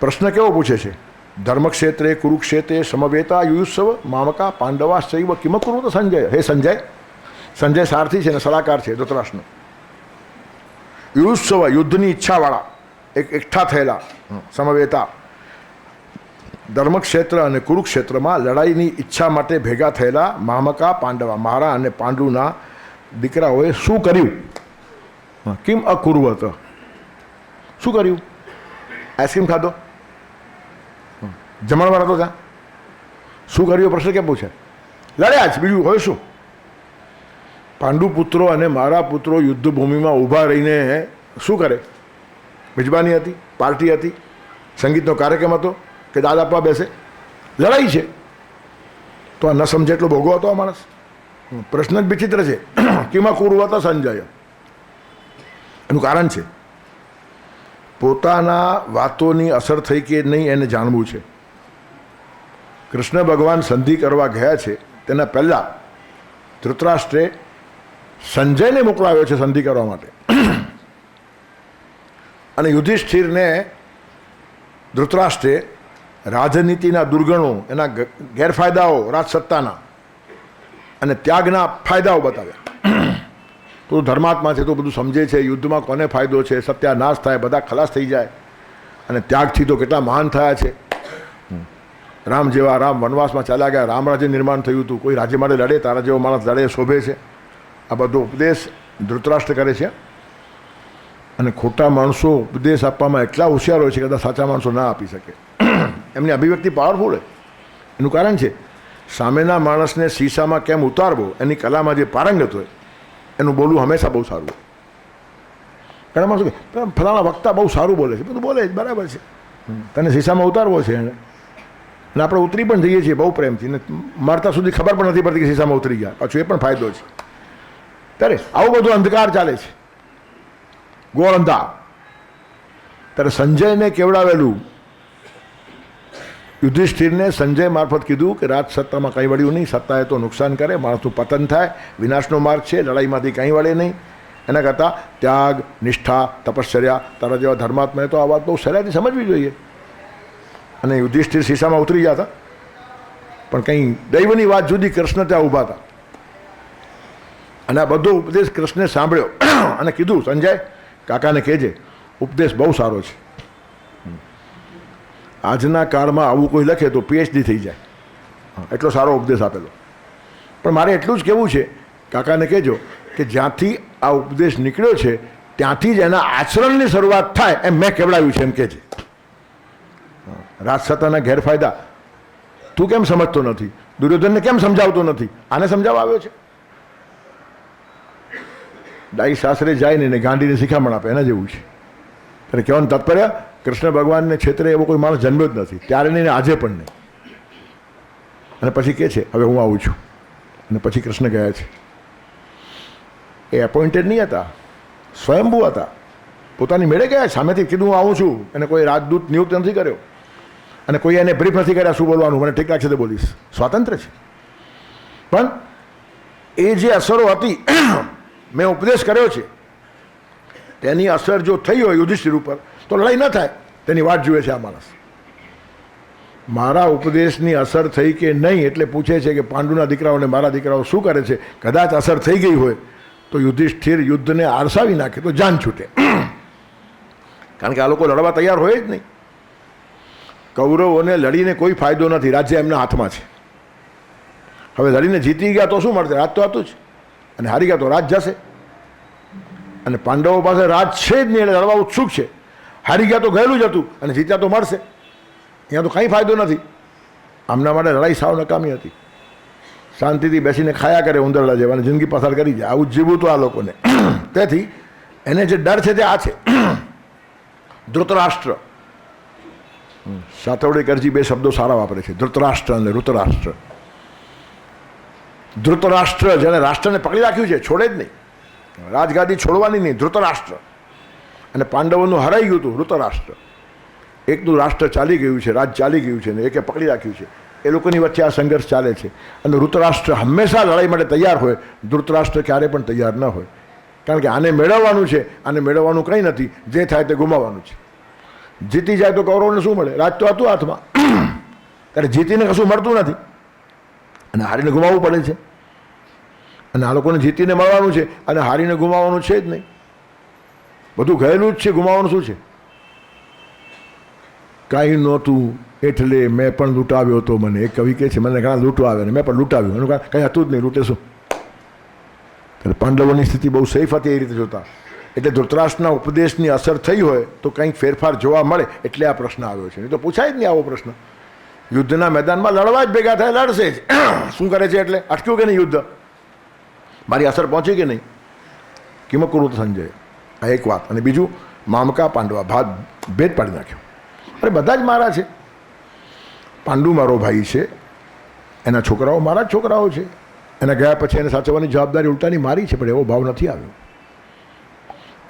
પ્રશ્ન કેવો પૂછે છે? ધર્મક્ષેત્રે કુરુક્ષેત્રે સમવેતા યુયુત્સવ મામકા પાંડવા શૈવ કિમ કુરુત સંજય. હે સંજય, સંજય સારથી છે ને સલાહકાર છે ધૃતરાષ્ટ્રનો. યુયુત્સવ યુદ્ધની ઈચ્છાવાળા, એકઠા થયેલા સમવેતા, ધર્મક્ષેત્ર અને કુરુક્ષેત્રમાં લડાઈની ઈચ્છા માટે ભેગા થયેલા મામકા પાંડવા, મારા અને પાંડુના દીકરાઓએ શું કર્યું? કિમ અકુર્વત, શું કર્યું? આઈસ્ક્રીમ ખાધો, જમણવાર હતો ત્યાં, શું કર્યું? પ્રશ્ન કેમ પૂછે? લડ્યા જ, બીજું હોય શું? પાંડુ પુત્રો અને મારા પુત્રો યુદ્ધભૂમિમાં ઊભા રહીને શું કરે? મિજબાની હતી, પાર્ટી હતી, સંગીતનો કાર્યક્રમ હતો કે દાદ આપવા બેસે? લડાઈ છે. તો આ ન સમજે એટલો ભોગવો હતો આ માણસ. પ્રશ્ન જ વિચિત્ર છે. કિમાં કુર્વત સંજય, એનું કારણ છે પોતાના વાતોની અસર થઈ કે નહીં એને જાણવું છે. કૃષ્ણ ભગવાન સંધિ કરવા ગયા છે તેના પહેલાં ધૃતરાષ્ટ્રે સંજયને મોકલાવ્યો છે સંધિ કરવા માટે. અને યુધિષ્ઠિરને ધૃતરાષ્ટ્રે રાજનીતિના દુર્ગણો, એના ગેરફાયદાઓ, રાજસત્તાના અને ત્યાગના ફાયદાઓ બતાવ્યા. તો ધર્માત્મા છે તો બધું સમજે છે. યુદ્ધમાં કોને ફાયદો છે, સત્યાનાશ થાય, બધા ખલાસ થઈ જાય. અને ત્યાગથી તો કેટલા મહાન થયા છે. રામ જેવા, રામ વનવાસમાં ચાલ્યા ગયા, રામ રાજ્ય નિર્માણ થયું હતું. કોઈ રાજ્ય માટે લડે, તારા જેવો માણસ લડે, શોભે છે. આ બધો ઉપદેશ ધૃતરાષ્ટ્ર કરે છે. અને ખોટા માણસો ઉપદેશ આપવામાં એટલા હોશિયાર હોય છે કે કદાચ સાચા માણસો ના આપી શકે. એમની અભિવ્યક્તિ પાવરફુલ હોય. એનું કારણ છે સામેના માણસને શીશામાં કેમ ઉતારવો એની કલામાં જે પારંગત હોય એનું બોલવું હંમેશા બહુ સારું હોય. ઘણા માણસો કે ફલાણા વક્તા બહુ સારું બોલે છે, બધું બોલે જ બરાબર છે, તને શીશામાં ઉતારવો છે એને. અને આપણે ઉતરી પણ જઈએ છીએ બહુ પ્રેમથી, ને મારતા સુધી ખબર પણ નથી પડતી કે શીશામાં ઉતરી ગયા. પાછું એ પણ ફાયદો છે. ત્યારે આવું બધું અંધકાર ચાલે છે, ગોળ અંધા. ત્યારે સંજયને કેવડાવેલું યુધિષ્ઠિરને સંજય મારફત કીધું કે રાજસત્તામાં કંઈ વળ્યું નહીં, સત્તાએ તો નુકસાન કરે, માણસનું પતન થાય, વિનાશનો માર્ગ છે, લડાઈમાંથી કંઈ વળે નહીં. એના કરતાં ત્યાગ, નિષ્ઠા, તપશ્ચર્યા, તારા જેવા ધર્માત્માએ તો આ વાત બહુ સહેલાઈથી સમજવી જોઈએ. અને યુધિષ્ઠિર શીશામાં ઉતરી ગયા હતા, પણ કંઈ દૈવની વાત જુદી, કૃષ્ણ ત્યાં ઊભા હતા. અને આ બધો ઉપદેશ કૃષ્ણે સાંભળ્યો અને કીધું, સંજય કાકાને કહેજે ઉપદેશ બહુ સારો છે. આજના કાળમાં આવું કોઈ લખે તો PhD થઈ જાય, એટલો સારો ઉપદેશ આપેલો. પણ મારે એટલું જ કહેવું છે, કાકાને કહેજો કે જ્યાંથી આ ઉપદેશ નીકળ્યો છે ત્યાંથી જ એના આચરણની શરૂઆત થાય એમ મેં કેવડાવ્યું છે એમ કહેજે. રાજસત્તાના ગેરફાયદા તું કેમ સમજતો નથી? દુર્યોધનને કેમ સમજાવતો નથી? આને સમજાવવા આવ્યો છે. ડાઈ સાસરે જાય ને ગાંધીને શિખામણ આપે એના જેવું છે. ત્યારે કહેવાનું તાત્પર્ય, કૃષ્ણ ભગવાનને ક્ષેત્રે એવો કોઈ માણસ જન્મ્યો જ નથી, ત્યારે નહીં આજે પણ નહીં. અને પછી કહે છે હવે હું આવું છું. અને પછી કૃષ્ણ ગયા છે. એ એપોઇન્ટેડ નહીં હતા, સ્વયંભૂ હતા, પોતાની મેળે ગયા. સામેથી કીધું હું આવું છું, એને કોઈ રાજદૂત નિયુક્ત નથી કર્યો અને કોઈ એને બ્રીફ નથી કર્યા શું બોલવાનું, મને ઠીક લાગશે તે બોલીશ. સ્વાતંત્ર્ય છે. પણ એ જે અસરો હતી મેં ઉપદેશ કર્યો છે તેની અસર જો થઈ હોય યુધિષ્ઠિર ઉપર તો લડાઈ ન થાય તેની વાટ જુએ છે આ માણસ. મારા ઉપદેશની અસર થઈ કે નહીં એટલે પૂછે છે કે પાંડુના દીકરાઓને મારા દીકરાઓ શું કરે છે. કદાચ અસર થઈ ગઈ હોય તો યુધિષ્ઠિર યુદ્ધને આરસાવી નાખે તો જાન છૂટે. કારણ કે આ લોકો લડવા તૈયાર હોય જ નહીં. કૌરવોને લડીને કોઈ ફાયદો નથી, રાજ્ય એમના હાથમાં છે. હવે લડીને જીતી ગયા તો શું મળશે? રાજ તો હતું જ, અને હારી ગયા તો રાજ જશે. અને પાંડવો પાસે રાજ છે જ નહીં, એટલે લડવા ઉત્સુક છે. હારી ગયા તો ગયેલું જ હતું, અને જીત્યા તો મળશે. અહીંયા તો કંઈ ફાયદો નથી. આમના માટે લડાઈ સાવ નકામી હતી. શાંતિથી બેસીને ખાયા કરે ઉંદરડા જેવા, અને જિંદગી પસાર કરી જાય. આવું જીવવું તો આ લોકોને. તેથી એને જે ડર છે તે આ છે. ધૃતરાષ્ટ્ર, સાતવડેકરજી બે શબ્દો સારા વાપરે છે, ધૃતરાષ્ટ્ર અને ઋતરાષ્ટ્ર. ધૃતરાષ્ટ્ર જેને રાષ્ટ્રને પકડી રાખ્યું છે, છોડે જ નહીં, રાજગાદી છોડવાની નહીં, ધૃતરાષ્ટ્ર. અને પાંડવોનું હરાઈ ગયું હતું ઋતરાષ્ટ્ર. એકનું રાષ્ટ્ર ચાલી ગયું છે, રાજ ચાલી ગયું છે, ને એકે પકડી રાખ્યું છે. એ લોકોની વચ્ચે આ સંઘર્ષ ચાલે છે. અને ઋતરાષ્ટ્ર હંમેશા લડાઈ માટે તૈયાર હોય, ધૃતરાષ્ટ્ર ક્યારે પણ તૈયાર ન હોય. કારણ કે આને મેળવવાનું છે, આને મેળવવાનું કંઈ નથી, જે થાય તે ગુમાવવાનું છે. જીતી જાય તો કૌરવોને શું મળે? રાજ તો હતું હાથમાં. ત્યારે જીતીને કશું મળતું નથી, અને હારીને ગુમાવવું પડે છે. અને આ લોકોને જીતીને મળવાનું છે, અને હારીને ગુમાવવાનું છે જ નહીં. બધું ગયેલું જ છે, ગુમાવવાનું શું છે? કાંઈ નહોતું એટલે મેં પણ લૂંટાવ્યો હતો મને. એક કવિ કહે છે, મને ઘણા લૂંટવા આવે ને મેં પણ લૂંટાવ્યું. એનું કંઈ હતું જ નહીં, લૂંટે શું? એટલે પાંડવોની સ્થિતિ બહુ સેફ હતી એ રીતે જોતા. એટલે ધૃતરાષ્ટ્રના ઉપદેશની અસર થઈ હોય તો કંઈક ફેરફાર જોવા મળે, એટલે આ પ્રશ્ન આવ્યો છે. નહીં તો પૂછાય જ નહીં આવો પ્રશ્ન. યુદ્ધના મેદાનમાં લડવા જ ભેગા થાય, લડશે જ. શું કરે છે એટલે? અટક્યું કે નહીં યુદ્ધ? મારી અસર પહોંચી કે નહીં? કિમકુરુત સંજય, આ એક વાત. અને બીજું, મામકા પાંડવા, ભેદ પાડી નાખ્યો. અરે બધા જ મારા છે. પાંડુ મારો ભાઈ છે, એના છોકરાઓ મારા જ છોકરાઓ છે. એના ગયા પછી એને સાચવવાની જવાબદારી ઉલટાની મારી છે, પણ એવો ભાવ નથી આવ્યો.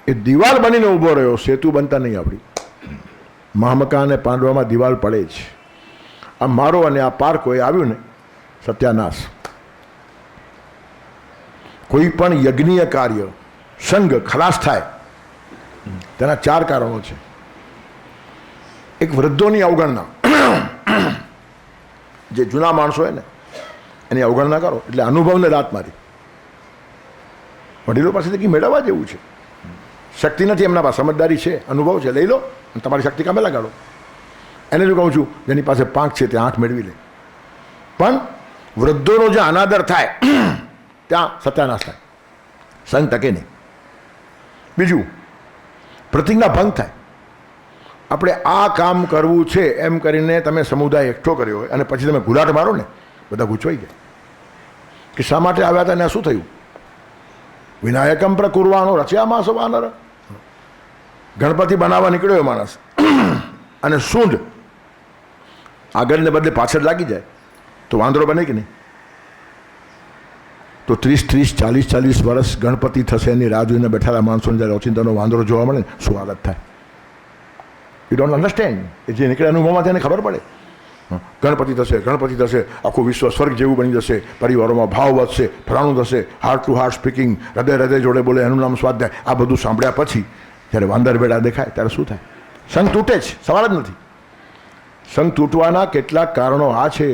એ દિવાલ બનીને ઊભો રહ્યો, સેતુ બનતા નહીં આપણી. મામકા અને પાંડવામાં દિવાલ પડે જ. આ મારો અને આ પારકો એ આવ્યું ને, સત્યાનાશ. કોઈ પણ યજ્ઞીય કાર્ય, સંઘ ખલાસ થાય તેના 4 કારણો છે. એક, વૃદ્ધોની અવગણના. જે જૂના માણસો હોય ને એની અવગણના કરો એટલે અનુભવને દાંત મારી. વડીલો પાસેથી કંઈ મેળવવા જેવું છે. શક્તિ નથી એમના પાસે, સમજદારી છે, અનુભવ છે, લઈ લો અને તમારી શક્તિ કામે લગાડો. એને જો કહું છું, જેની પાસે 5 છે તે 8 મેળવી લે. પણ વૃદ્ધોનો જે અનાદર થાય ત્યાં સત્યાનાશ થાય, સંઘ ટકે નહીં. બીજું, પ્રતિજ્ઞા ભંગ થાય. આપણે આ કામ કરવું છે એમ કરીને તમે સમુદાય એકઠો કર્યો હોય અને પછી તમે ગુલાટ મારો ને, બધા ગૂંચવાઈ જાય કે શા માટે આવ્યા હતા ને શું થયું. વિનાયકમ પ્રકુરવાનો રચ્યામાં સવાનર. ગણપતિ બનાવવા નીકળ્યો માણસ, અને સૂંઢ આગળને બદલે પાછળ લાગી જાય તો વાંદરો બને કે નહીં? તો 30, 40 વર્ષ ગણપતિ થશે એની રાહ જોઈને બેઠેલા માણસોને જ્યારે ઓચિંતાનો વાંદરો જોવા મળે ને, શું હાલત થાય? You don't understand. એ જે નીકળે અનુભવમાં તેને ખબર પડે. ગણપતિ થશે, આખું વિશ્વ સ્વર્ગ જેવું બની જશે, પરિવારોમાં ભાવ વધશે, ફલાણું થશે, હાર્ટ ટુ હાર્ટ સ્પીકિંગ, હૃદય જોડે બોલે, એનું નામ સ્વાધ્યાય. આ બધું સાંભળ્યા પછી જ્યારે વાંદર બેડા દેખાય ત્યારે શું થાય? સંઘ તૂટે જ, સવાલ જ નથી. સંઘ તૂટવાના કેટલાક કારણો આ છે.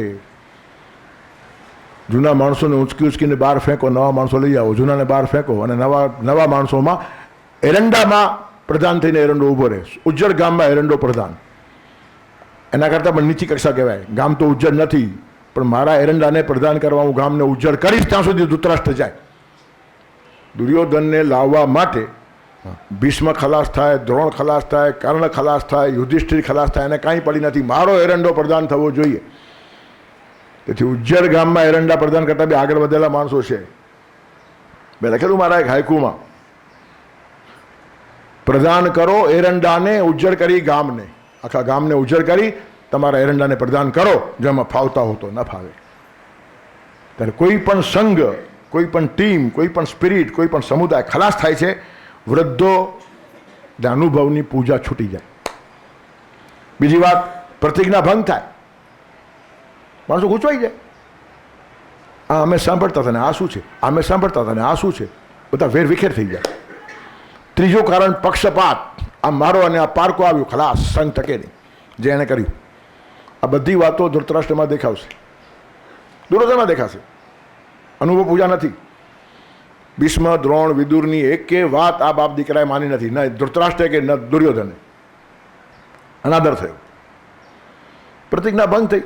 જૂના માણસોને ઉંચકીને બહાર ફેંકો, નવા માણસો લઈ આવો. જૂનાને બહાર ફેંકો અને નવા માણસોમાં એરંડામાં પ્રધાન થઈને એરંડો ઊભો રહે. ઉજ્જડ ગામમાં એરંડો પ્રધાન, એના કરતાં પણ નીચી કક્ષા કહેવાય. ગામ તો ઉજ્જડ નથી, પણ મારા એરંડાને પ્રદાન કરવા હું ગામને ઉજ્જડ કરીશ ત્યાં સુધી ધૃતરાષ્ટ્ર જાય. દુર્યોધનને લાવવા માટે ભીષ્મ ખલાસ થાય, દ્રોણ ખલાસ થાય, કર્ણ ખલાસ થાય, યુધિષ્ઠિર ખલાસ થાય, એને કાંઈ પડી નથી. મારો એરંડો પ્રદાન થવો જોઈએ. તેથી ઉજ્જડ ગામમાં એરંડા પ્રદાન કરતાં બી આગળ વધેલા માણસો છે. મેં લખેલું મારા એક હાઈકુમાં, પ્રદાન કરો એરંડાને ઉજ્જડ કરી ગામને. આખા ગામને ઉજ્જડ કરી તમારા એરંડાને પ્રદાન કરો, જેમાં ફાવતા હો તો ન ફાવે. ત્યારે કોઈ પણ સંઘ, કોઈ પણ ટીમ, કોઈ પણ સ્પિરિટ, કોઈ પણ સમુદાય ખલાસ થાય છે વૃદ્ધો અનુભવની પૂજા છૂટી જાય. બીજી વાત, પ્રતિજ્ઞા ભંગ થાય, માણસો ગૂંચવાઈ જાય. આ અમે સાંભળતા હતા ને આ શું છે, અમે સાંભળતા હતા ને આ શું છે, બધા વેરવિખેર થઈ જાય. ત્રીજું કારણ, પક્ષપાત. આ મારો અને આ પારકો આવ્યું, ખલાસ, સંઘ ટકે નહીં, જે એણે કર્યું. આ બધી વાતો ધૃતરાષ્ટ્રમાં દેખાવશે, દુર્યોધનમાં દેખાશે. અનુભવ પૂજા નથી. ભીષ્મ, દ્રોણ, વિદુરની એકે વાત આ બાપ દીકરાએ માની નથી, ન ધૃતરાષ્ટ્રે કે ન દુર્યોધને. અનાદર થયો, પ્રતિજ્ઞા ભંગ થઈ.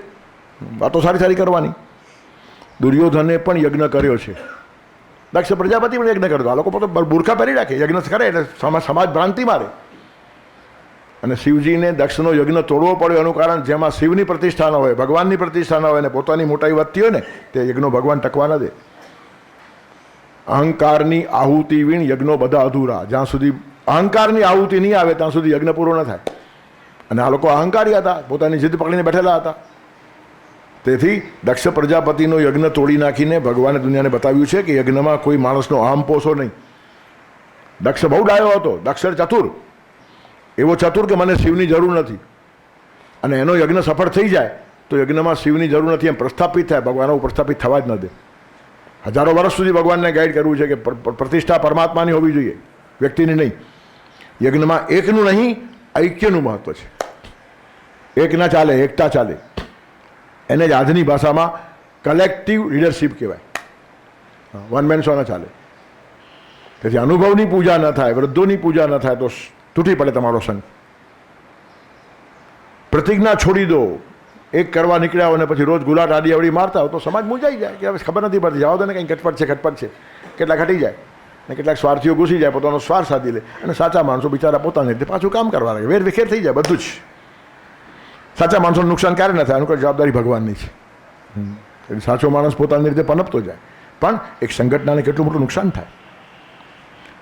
વાતો સારી કરવાની. દુર્યોધને પણ યજ્ઞ કર્યો છે, દક્ષ પ્રજાપતિ પણ યજ્ઞ કરતો. આ લોકો પોતે બુરખા પહેરી રાખે, યજ્ઞ કરે એટલે સમાજ ભ્રાંતિ મારે. અને શિવજીને દક્ષનો યજ્ઞ તોડવો પડ્યો એનું કારણ જેમાં શિવની પ્રતિષ્ઠા ન હોય, ભગવાનની પ્રતિષ્ઠા ન હોય ને પોતાની મોટાઈ વધતી હોય ને તે યજ્ઞો ભગવાન ટકવા ન દે. અહંકારની આહુતિ વીણ યજ્ઞો બધા અધૂરા. જ્યાં સુધી અહંકારની આહુતિ નહીં આવે ત્યાં સુધી યજ્ઞ પૂરો ન થાય. અને આ લોકો અહંકારી હતા, પોતાની જીદ પકડીને બેઠેલા હતા. તેથી દક્ષ પ્રજાપતિનો યજ્ઞ તોડી નાખીને ભગવાને દુનિયાને બતાવ્યું છે કે યજ્ઞમાં કોઈ માણસનો અહમ પોષો નહીં. દક્ષ બહુ ડાયો હતો, દક્ષ ચતુર, એવો ચતુર કે મને શિવની જરૂર નથી. અને એનો યજ્ઞ સફળ થઈ જાય તો યજ્ઞમાં શિવની જરૂર નથી એમ પ્રસ્થાપિત થાય, ભગવાન પ્રસ્થાપિત થવા જ ન દે. હજારો વર્ષ સુધી ભગવાનને ગાઈડ કરવું છે કે પ્રતિષ્ઠા પરમાત્માની હોવી જોઈએ, વ્યક્તિની નહીં. યજ્ઞમાં એકનું નહીં, ઐક્યનું મહત્વ છે. એક ના ચાલે, એકતા ચાલે. એને જ આજની ભાષામાં કલેક્ટિવ લીડરશીપ કહેવાય. વન મેન શો ન ચાલે. તેથી અનુભવની પૂજા ન થાય, વૃદ્ધોની પૂજા ન થાય તો તૂટી પડે તમારો સંઘ. પ્રતિજ્ઞા છોડી દો. એક કરવા નીકળ્યા હોય ને પછી રોજ ગુલાટ આડી અવડી મારતા હોય તો સમાજ મૂંઝાઈ જાય કે હવે ખબર નથી પડતી, જવા દો ને કંઈ ખટપટ છે. કેટલાક હટી જાય ને કેટલાક સ્વાર્થીઓ ઘૂસી જાય, પોતાનો સ્વાર્થ સાધી લે. અને સાચા માણસો બિચારા પોતાની રીતે પાછું કામ કરવા લાગે, વેર વિખેર થઈ જાય બધું જ. સાચા માણસોનું નુકસાન ક્યારે ન થાય, એનું કોઈ જવાબદારી ભગવાનની છે. એટલે સાચો માણસ પોતાની રીતે પનપતો જાય, પણ એક સંગઠનાને કેટલું મોટું નુકસાન થાય.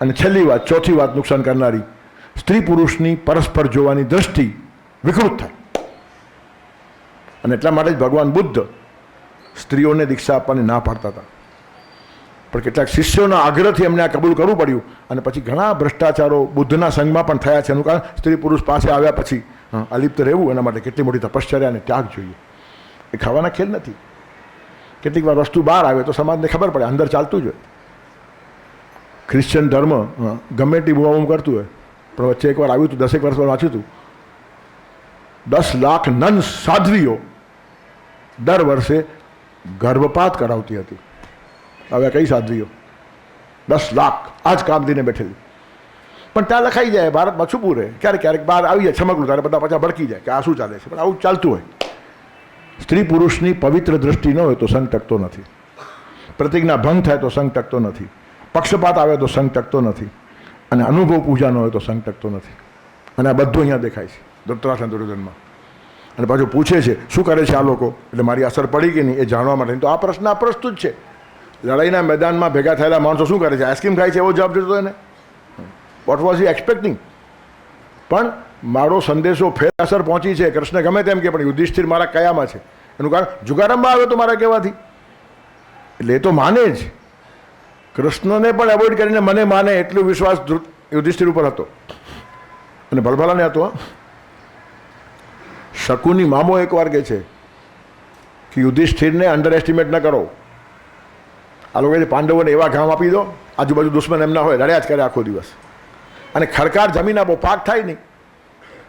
અને છેલ્લી વાત, ચોથી વાત નુકસાન કરનારી, સ્ત્રી પુરુષની પરસ્પર જોવાની દ્રષ્ટિ વિકૃત થાય. અને એટલા માટે જ ભગવાન બુદ્ધ સ્ત્રીઓને દીક્ષા આપવાની ના પાડતા હતા. પણ કેટલાક શિષ્યોના આગ્રહથી એમને આ કબૂલ કરવું પડ્યું. અને પછી ઘણા ભ્રષ્ટાચારો બુદ્ધના સંઘમાં પણ થયા છે. એનું કારણ સ્ત્રી પુરુષ પાસે આવ્યા પછી અલિપ્ત રહેવું, એના માટે કેટલી મોટી તપશ્ચર્યા અને ત્યાગ જોઈએ. એ ખાવાના ખેલ નથી. કેટલીક વાર વસ્તુ બહાર આવે તો સમાજને ખબર પડે, અંદર ચાલતું જ હોય. ખ્રિશ્ચન ધર્મ ગમે તે બૂમાબૂમ કરતું હોય, પણ વચ્ચે એકવાર આવ્યું હતું, 10 વર્ષ વાંચ્યું હતું, 10 લાખ નન સાધ્વીઓ દર વર્ષે ગર્ભપાત કરાવતી હતી. હવે કઈ સાધ્વીઓ? 10 લાખ આ જ કામધીને બેઠેલી. પણ ત્યાં લખાઈ જાય, ભારતમાં છુપું રહે. ક્યારેક બહાર આવી જાય છમકલું, ત્યારે બધા પાછા ભડકી જાય કે આ શું ચાલે છે. પણ આવું ચાલતું હોય. સ્ત્રી પુરુષની પવિત્ર દ્રષ્ટિ ન હોય તો સંઘ ટકતો નથી. પ્રતિજ્ઞા ભંગ થાય તો સંઘ ટકતો નથી. પક્ષપાત આવે તો સંઘ ટકતો નથી. અને અનુભવ પૂજા ન હોય તો સંઘ ટકતો નથી. અને આ બધું અહીંયા દેખાય છે ધૃતરાષ્ટ્ર દુર્યોધનમાં. અને પાછું પૂછે છે શું કરે છે આ લોકો, એટલે મારી અસર પડી કે નહીં એ જાણવા માટે. તો આ પ્રશ્ન અપ્રસ્તુત છે. લડાઈના મેદાનમાં ભેગા થયેલા માણસો શું કરે છે? આઈસ્ક્રીમ ખાય છે એવો જવાબ દીધો એને. What was he expecting? પણ મારો સંદેશો ફેર અસર પહોંચી છે. કૃષ્ણ ગમે તેમ કે પણ યુધિષ્ઠિર મારા કયામાં છે. એનું કારણ જુગારંબા આવ્યો તો મારા કહેવાથી. એટલે એ તો માને જ. કૃષ્ણને પણ એવોઇડ કરીને મને માને એટલો વિશ્વાસ યુધિષ્ઠિર ઉપર હતો. અને ભલભલાને હતો. શકુની મામો એકવાર કહે છે કે યુધિષ્ઠિરને અંડર એસ્ટિમેટ ન કરો. આ લોકો પાંડવોને એવા ગામ આપી દો, આજુબાજુ દુશ્મન એમના હોય, લડ્યા જ કરે આખો દિવસ. અને ખડકાળ જમીન આપો, પાક થાય નહીં.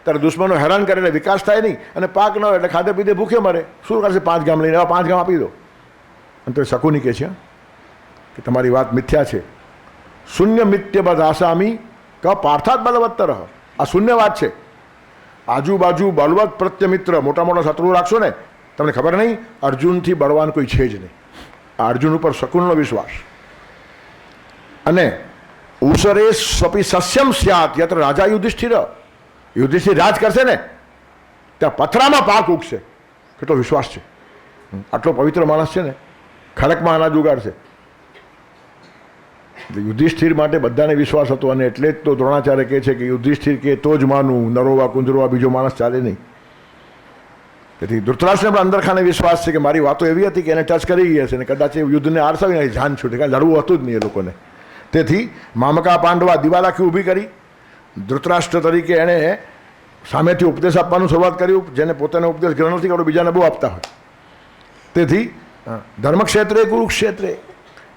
ત્યારે દુશ્મનો હેરાન કરે એટલે વિકાસ થાય નહીં. અને પાક ન હોય એટલે ખાધે પીધે ભૂખે મરે. શું કરશે? 5 ગામ લઈને, એવા 5 ગામ આપી દો. અને તો શકુની કહે છે કે તમારી વાત મિથ્યા છે. શૂન્ય મિત્ય બધ આસામી ક પાર્થાત બલવત્તર. આ શૂન્ય વાત છે. આજુબાજુ બલવત પ્રત્યમિત્ર, મોટા મોટા શત્રુ રાખશો ને, તમને ખબર નહીં અર્જુનથી બળવાન કોઈ છે જ નહીં. આ અર્જુન ઉપર શકુનનો વિશ્વાસ. અને ઉસરે સ્વપી સસ્યમ સ્યાત યત્ર રાજા યુધિષ્ઠિર. યુધિષ્ઠિર રાજ કરશે ને ત્યાં પથરામાં પાક ઉગશે. કેટલો વિશ્વાસ છે! આટલો પવિત્ર માણસ છે ને, ખડકમાં અનાજ ઉગાડશે. યુધિષ્ઠિર માટે બધાને વિશ્વાસ હતો. અને એટલે જ તો દ્રોણાચાર્ય કહે છે કે યુધિષ્ઠિર કે તો જ માનું, નરોવા કુંજરોવા બીજો માણસ ચાલે નહીં. તેથી ધૃતરાષ્ટ્રને પણ અંદરખાને વિશ્વાસ છે કે મારી વાતો એવી હતી કે એને ટચ કરી ગઈ હશે ને કદાચ એ યુદ્ધને આરસાવીને જાન છૂટે. કાંઈ લડવું હતું જ નહીં એ લોકોને. તેથી મામકા પાંડવા દિવાલાખી ઊભી કરી. ધૃતરાષ્ટ્ર તરીકે એણે સામેથી ઉપદેશ આપવાનું શરૂઆત કર્યું. જેને પોતાને ઉપદેશ ગ્રહણ નથી કરવો, બીજાને બહુ આપતા હોય. તેથી ધર્મક્ષેત્રે કુરુક્ષેત્રે.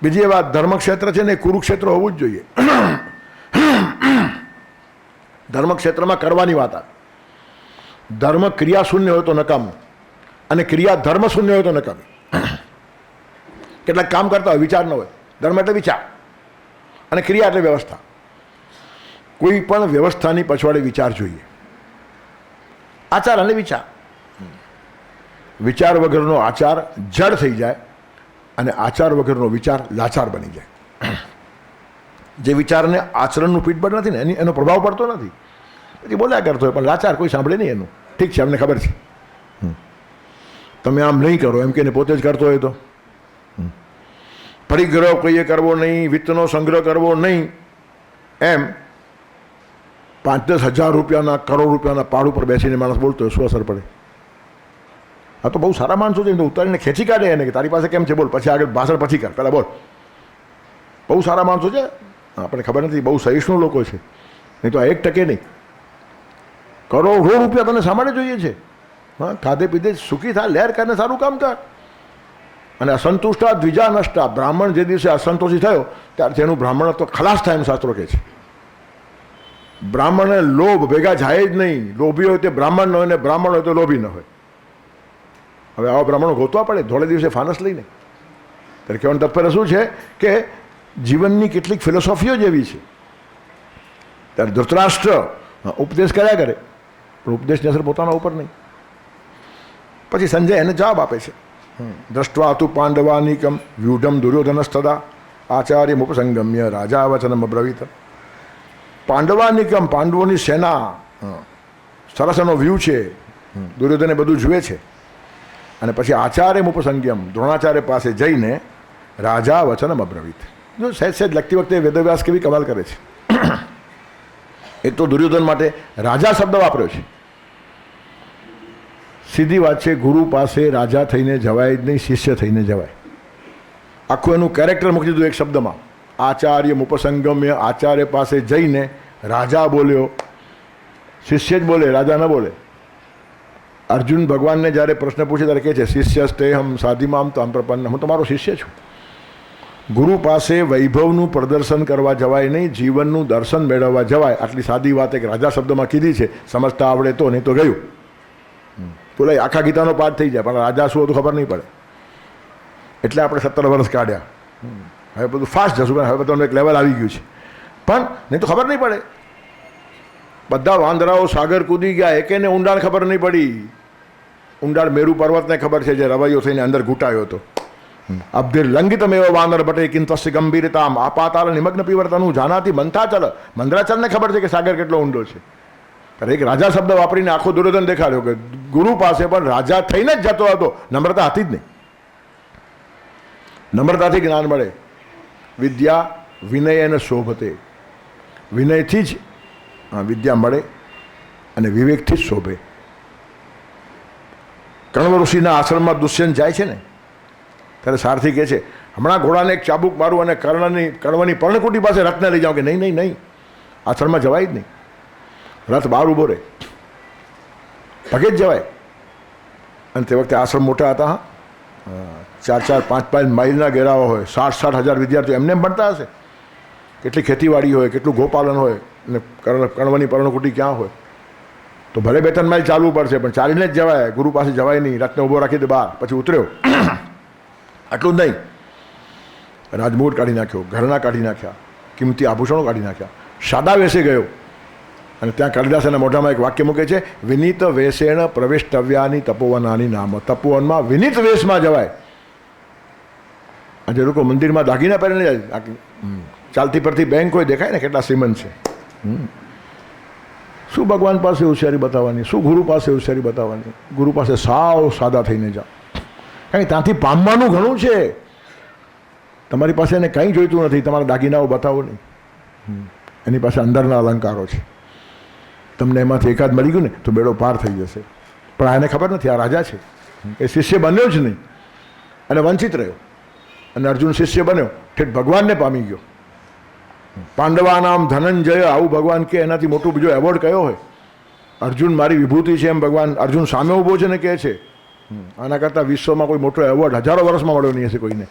બીજી વાત, ધર્મક્ષેત્ર છે ને એ કુરુક્ષેત્ર હોવું જ જોઈએ. ધર્મક્ષેત્રમાં કરવાની વાત આવે. ધર્મ ક્રિયા શૂન્ય હોય તો નકામું, અને ક્રિયા ધર્મ શૂન્ય હોય તો નકામી. કેટલાક કામ કરતા હોય, વિચાર ન હોય. ધર્મ એટલે વિચાર, અને ક્રિયા એટલે વ્યવસ્થા. કોઈ પણ વ્યવસ્થાની પછવાડે વિચાર જોઈએ. આચાર અને વિચાર. વિચાર વગરનો આચાર જડ થઈ જાય, અને આચાર વગરનો વિચાર લાચાર બની જાય. જે વિચારને આચરણનું ફીડબેક નથી ને એનો પ્રભાવ પડતો નથી. પછી બોલ્યા કરતો હોય પણ લાચાર કોઈ સાંભળે નહીં એનું. ઠીક છે, અમને ખબર છે, તમે આમ નહીં કરો એમ કે પોતે જ કરતો હોય તો. પરિગ્રહ કોઈએ કરવો નહીં, વિત્તનો સંગ્રહ કરવો નહીં, એમ 5-10 હજાર રૂપિયાના, કરોડ રૂપિયાના પાડ ઉપર બેસીને માણસ બોલતો હોય, શું અસર પડે? આ તો બહુ સારા માણસો છે, ઉતારીને ખેંચી કાઢે એને કે તારી પાસે કેમ છે બોલ, પછી આગળ ભાષણ પછી કર, પહેલાં બોલ. બહુ સારા માણસો છે, આપણને ખબર નથી, બહુ સહિષ્ણુ લોકો છે, નહીં તો આ 1% નહીં, કરોડો રૂપિયા તને સામાન્ય જોઈએ છે. હા, ખાધે પીધે સુખી થા, લહેર કરીને સારું કામ કર. અને અસંતુષ્ટા દ્વિજા નષ્ટા, બ્રાહ્મણ જે દિવસે અસંતોષી થયો ત્યારથી એનું બ્રાહ્મણ તો ખલાસ થાય એમ શાસ્ત્રો કહે છે. બ્રાહ્મણને લોભ ભેગા જાય જ નહીં. લોભી હોય તે બ્રાહ્મણ ન હોય ને બ્રાહ્મણ હોય તો લોભી ન હોય. હવે આવા બ્રાહ્મણો ગોતવા પડે ધોળે દિવસે ફાનસ લઈને. ત્યારે કહેવાનું તાત્પર્ય શું છે કે જીવનની કેટલીક ફિલોસોફીઓ જેવી છે. ત્યારે ધૃતરાષ્ટ્ર ઉપદેશ કર્યા કરે પણ ઉપદેશની અસર પોતાના ઉપર નહીં. પછી સંજય એને જવાબ આપે છે, દ્રષ્ટવા તું પાંડવાનિકમ વ્યુઢમ દુર્યોધનસ્તદા આચાર્યમુપસંગમ્ય રાજા વચનમ અબ્રવીત. પાંડવાનિકમ, પાંડવોની સેના, સરસ એનો વ્યૂ છે, દુર્યોધને બધું જુએ છે. અને પછી આચાર્યમુપસંગમ, દ્રોણાચાર્ય પાસે જઈને રાજા વચનમ અબ્રવીત. જો સહેજ સહેજ લખતી વખતે વેદવ્યાસ કેવી કમાલ કરે છે. એક તો દુર્યોધન માટે રાજા શબ્દ વાપર્યો છે. સીધી વાત છે, ગુરુ પાસે રાજા થઈને જવાય જ નહીં, શિષ્ય થઈને જવાય. આખું એનું કેરેક્ટર મૂકી દીધું એક શબ્દમાં, આચાર્ય મુપસંગમ્ય. આચાર્ય પાસે જઈને રાજા બોલ્યો, શિષ્ય જ બોલે, રાજા ન બોલે. અર્જુન ભગવાનને જ્યારે પ્રશ્ન પૂછે ત્યારે કહે છે, શિષ્ય સ્તેહમ સાધિમામ તો પ્રપન્ન, હું તમારો શિષ્ય છું. ગુરુ પાસે વૈભવનું પ્રદર્શન કરવા જવાય નહીં, જીવનનું દર્શન મેળવવા જવાય. આટલી સાદી વાત એક રાજા શબ્દમાં કીધી છે. સમજતા આવડે તો, નહીં તો ગયું. બોલે આખા ગીતાનો પાઠ થઈ જાય પણ રાજા શું હતું ખબર નહીં પડે. એટલે આપણે 17 વર્ષ કાઢ્યા. હવે બધું ફાસ્ટ જશું, હવે બધાનું એક લેવલ આવી ગયું છે, પણ નહીં તો ખબર નહીં પડે. બધા વાંદરાઓ સાગર કૂદી ગયા, એકેને ઊંડાણ ખબર નહીં પડી. ઊંડાણ મેરુ પર્વતને ખબર છે, જે રવાઈઓ થઈને અંદર ઘૂંટાયો હતો. અબ્ધિર લંઘિતમ એવો વાનર બટે કિંતસ્ય ગંભીરતામ આપાતાલ નિમગ્ન પીવર્તનું જાનાતી મંથાચલ. મંદરાચલને ખબર છે કે સાગર કેટલો ઊંડો છે. એક રાજા શબ્દ વાપરીને આખો દુર્યોધન દેખાડ્યો કે ગુરુ પાસે પણ રાજા થઈને જ જતો હતો, નમ્રતા હતી જ નહીં. નમ્રતાથી જ્ઞાન મળે. વિદ્યા વિનય અને શોભતે, વિનયથી જ વિદ્યા મળે અને વિવેકથી જ શોભે. કર્ણ ઋષિના આશ્રમમાં દુષ્યંત જાય છે ને ત્યારે સારથી કહે છે, હમણાં ઘોડાને એક ચાબુક મારું અને કર્ણની પર્ણકુટી પાસે રથને લઈ જાઉં. કે નહીં નહીં નહીં, આશ્રમમાં જવાય જ નહીં. રથ બહાર ઊભો રહે, પગે જ જવાય. અને તે વખતે આશ્રમ મોટા હતા. 4-4, 5-5 માઇલના ઘેરાવા હોય, 60,000 વિદ્યાર્થીઓ એમને ભણતા હશે. કેટલી ખેતીવાડી હોય, કેટલું ગોપાલન હોય, અને કર્ણની પર્ણકુટી ક્યાં હોય. તો ભલે 2-3 માઇલ ચાલવું પડશે પણ ચાલીને જ જવાય. ગુરુ પાસે જવાય નહીં. રથને ઊભો રાખી દે બહાર, પછી ઉતર્યો. આટલું જ નહીં, રાજમુકુટ કાઢી નાખ્યો, ઘરના કાઢી નાખ્યા, કિંમતી આભૂષણો કાઢી નાખ્યા, સાદા વેશે ગયો. અને ત્યાં કાલિદાસના મોઢામાં એક વાક્ય મૂકે છે, વિનીત વેશેણ પ્રવેષ્ટવ્યાની તપોવનાની નામ. તપોવનમાં વિનીત વેશમાં જવાય. આજે લોકો મંદિરમાં દાગીના પહેરીને જાય. ચાલતી પરથી બેંક કોઈ દેખાય ને કેટલા શ્રીમંત છે. શું ભગવાન પાસે હોશિયારી બતાવવાની, શું ગુરુ પાસે હોશિયારી બતાવવાની. ગુરુ પાસે સાવ સાદા થઈને જાઓ, કારણ કે ત્યાંથી પામવાનું ઘણું છે. તમારી પાસે એને કંઈ જોઈતું નથી, તમારા દાગીનાઓ બતાવો નહીં. એની પાસે અંદરના અલંકારો છે. તમને એમાંથી એકાદ મળી ગયું ને તો બેડો પાર થઈ જશે. પણ આને ખબર નથી આ રાજા છે. એ શિષ્ય બન્યો જ નહીં અને વંચિત રહ્યો. અને અર્જુન શિષ્ય બન્યો, ઠેઠ ભગવાનને પામી ગયો. પાંડવાનામ ધનંજય, આવું ભગવાન કે એનાથી મોટું બીજો એવોર્ડ કયો હોય. અર્જુન મારી વિભૂતિ છે એમ ભગવાન અર્જુન સામે ઊભો છે ને કહે છે. આના કરતાં વિશ્વમાં કોઈ મોટો એવોર્ડ હજારો વર્ષમાં મળ્યો નહીં હશે કોઈને.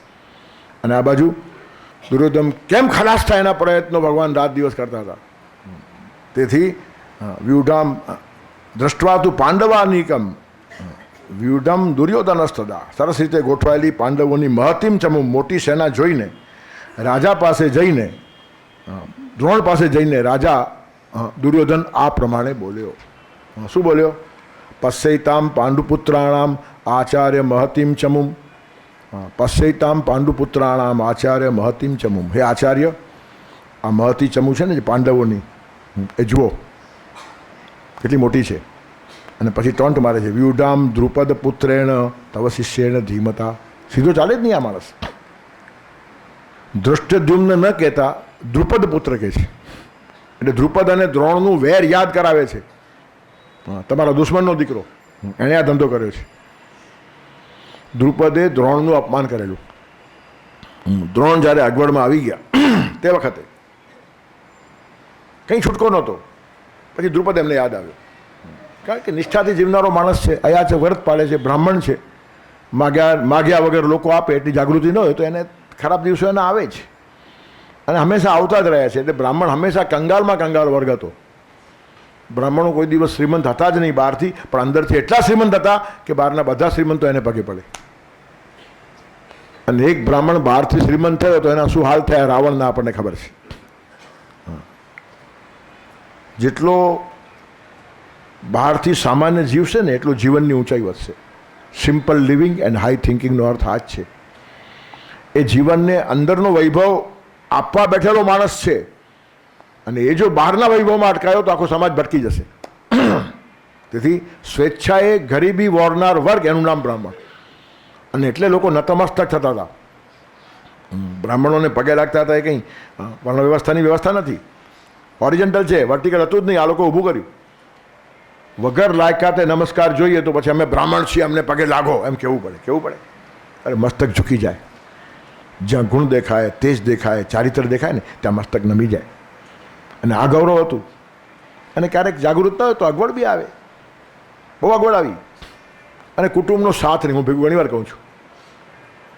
અને આ બાજુ દુર્યોધન કેમ ખલાસ થાય એના પ્રયત્નો ભગવાન રાત દિવસ કરતા હતા. તેથી વ્યુઢામ દ્રષ્ટવા તું પાંડવાનિકમ વ્યુઢમ દુર્યોધનસ્તદા. સરસ રીતે ગોઠવાયેલી પાંડવોની મહતિમ ચમુ મોટી સેના જોઈને રાજા પાસે જઈને, દ્રોણ પાસે જઈને રાજા દુર્યોધન આ પ્રમાણે બોલ્યો. શું બોલ્યો? પશ્યૈતામ પાંડુપુત્રાણામ આચાર્ય મહતિમ ચમુમ પશ્યતામ પાંડુપુત્રાણામ આચાર્ય મહતીમ ચમુમ. હે આચાર્ય, આ મહતી ચમુ છે ને જે પાંડવોની, એ જુઓ કેટલી મોટી છે. અને પછી ટોન્ટ મારે છે, વ્યુઢામ દ્રુપદ પુત્રેણ તવ શિષ્યેણ ધીમતા. સીધો ચાલે જ નહીં આ માણસ. ધૃષ્ટદ્યુમ્ન ન કહેતા દ્રુપદ પુત્ર કહે છે. એટલે દ્રુપદ અને દ્રોણનું વેર યાદ કરાવે છે. તમારા દુશ્મનનો દીકરો, એણે આ ધંધો કર્યો છે. દ્રુપદે દ્રોણનું અપમાન કરેલું. દ્રોણ જ્યારે અગવડમાં આવી ગયા તે વખતે કંઈ છૂટકો નહોતો. પછી દ્રુપદ એમને યાદ આવ્યો, કારણ કે નિષ્ઠાથી જીવનારો માણસ છે, અયા છે, વ્રત પાળે છે, બ્રાહ્મણ છે. માગ્યા વગર લોકો આપે એટલી જાગૃતિ ન હોય તો એને ખરાબ દિવસો એના આવે જ, અને હંમેશા આવતા જ રહ્યા છે. એટલે બ્રાહ્મણ હંમેશા કંગાલમાં કંગાલ વર્ગ હતો. બ્રાહ્મણો કોઈ દિવસ શ્રીમંત હતા જ નહીં બહારથી, પણ અંદરથી એટલા શ્રીમંત હતા કે બહારના બધા શ્રીમંતો એને પગે પડે. અને એક બ્રાહ્મણ બહારથી શ્રીમંત થયો તો એના શું હાલ થયા રાવણના આપણને ખબર છે. જેટલો બહારથી સામાન્ય જીવશે ને એટલું જીવનની ઊંચાઈ વધશે. સિમ્પલ લિવિંગ એન્ડ હાઈ થિંકિંગનો અર્થ આ જ છે. એ જીવનને અંદરનો વૈભવ આપવા બેઠેલો માણસ છે, અને એ જો બહારના વૈભવમાં અટકાયો તો આખો સમાજ ભટકી જશે. તેથી સ્વેચ્છાએ ગરીબી વોરનાર વર્ગ એનું નામ બ્રાહ્મણ. અને એટલે લોકો નતમસ્તક થતા હતા. બ્રાહ્મણોને પગે લાગતા હતા. એ કંઈ વર્ણ વ્યવસ્થાની વ્યવસ્થા નથી, હોરિજન્ટલ છે, વર્ટિકલ હતું જ નહીં. આ લોકો ઊભું કર્યું. વગર લાયકાતે નમસ્કાર જોઈએ તો પછી અમે બ્રાહ્મણ છીએ, અમને પગે લાગો એમ કહેવું પડે. કેવું પડે? અરે મસ્તક ઝૂકી જાય. જ્યાં ગુણ દેખાય, તેજ દેખાય, ચારિત્ર દેખાય ને ત્યાં મસ્તક નમી જાય. અને આ ગૌરવ હતું. અને ક્યારેક જાગૃત ન હોય તો અગવડ બી આવે. બહુ અગવડ આવી. અને કુટુંબનો સાથ નહીં. હું ભેગું ઘણીવાર કહું છું,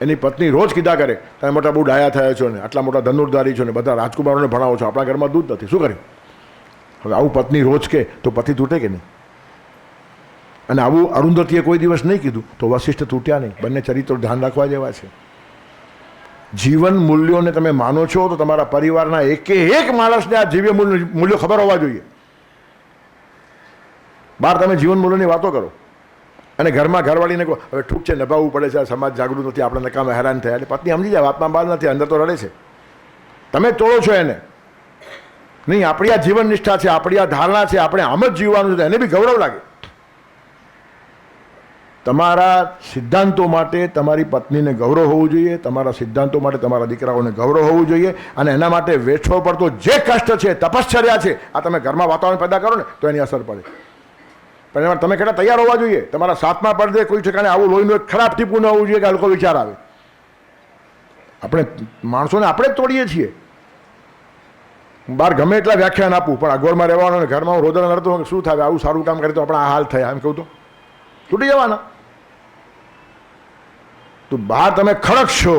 એની પત્ની રોજ કીધા કરે, તમે મોટા બહુ ડાયા થયા છો ને, આટલા મોટા ધનુર્ધારી છો ને, બધા રાજકુમારોને ભણાવો છો, આપણા ઘરમાં દૂધ નથી, શું કર્યું? હવે આવું પત્ની રોજ કે તો પતિ તૂટે કે નહીં? અને આવું અરુંધતીએ કોઈ દિવસ નહીં કીધું તો વશિષ્ઠ તૂટ્યા નહીં. બંને ચરિત્રો ધ્યાન રાખવા જેવા છે. જીવન મૂલ્યોને તમે માનો છો તો તમારા પરિવારના એકે એક માણસને આ જીવ્ય મૂલ્યો ખબર હોવા જોઈએ. બહાર તમે જીવન મૂલ્યોની વાતો કરો અને ઘરમાં ઘરવાળીને કહો હવે ઠૂક છે, નભાવવું પડે છે, સમાજ જાગૃત નથી, આપણે નકામે હેરાન થયા. એટલે પત્ની સમજી જાય વાતમાં બાદ નથી, અંદર તો રડે છે. તમે તોડો છો એને. નહીં, આપણી આ જીવન નિષ્ઠા છે, આપણી આ ધારણા છે, આપણે આમ જ જીવવાનું છે, એને બી ગૌરવ લાગે. તમારા સિદ્ધાંતો માટે તમારી પત્નીને ગૌરવ હોવું જોઈએ, તમારા સિદ્ધાંતો માટે તમારા દીકરાઓને ગૌરવ હોવું જોઈએ. અને એના માટે વેઠવો પડતો જે કષ્ટ છે, તપશ્ચર્યા છે, આ તમે ઘરમાં વાતાવરણ પેદા કરો ને તો એની અસર પડે. પણ એમાં તમે કેટલા તૈયાર હોવા જોઈએ. તમારા સાતમા પડદે કોઈ ઠેકાણે આવું લોહીનું એક ખરાબ ટીપું ન હોવું જોઈએ કે આ લોકો વિચાર આવે. આપણે માણસોને આપણે જ તોડીએ છીએ. બહાર ગમે એટલા વ્યાખ્યાન આપું, પણ અગવડમાં રહેવાનું અને ઘરમાં હું રોદણ કરતો શું થાય, આવું સારું કામ કરે તો આપણા આ હાલ થયા એમ કહું તો તૂટી જવાના. તો બહાર તમે ખડક છો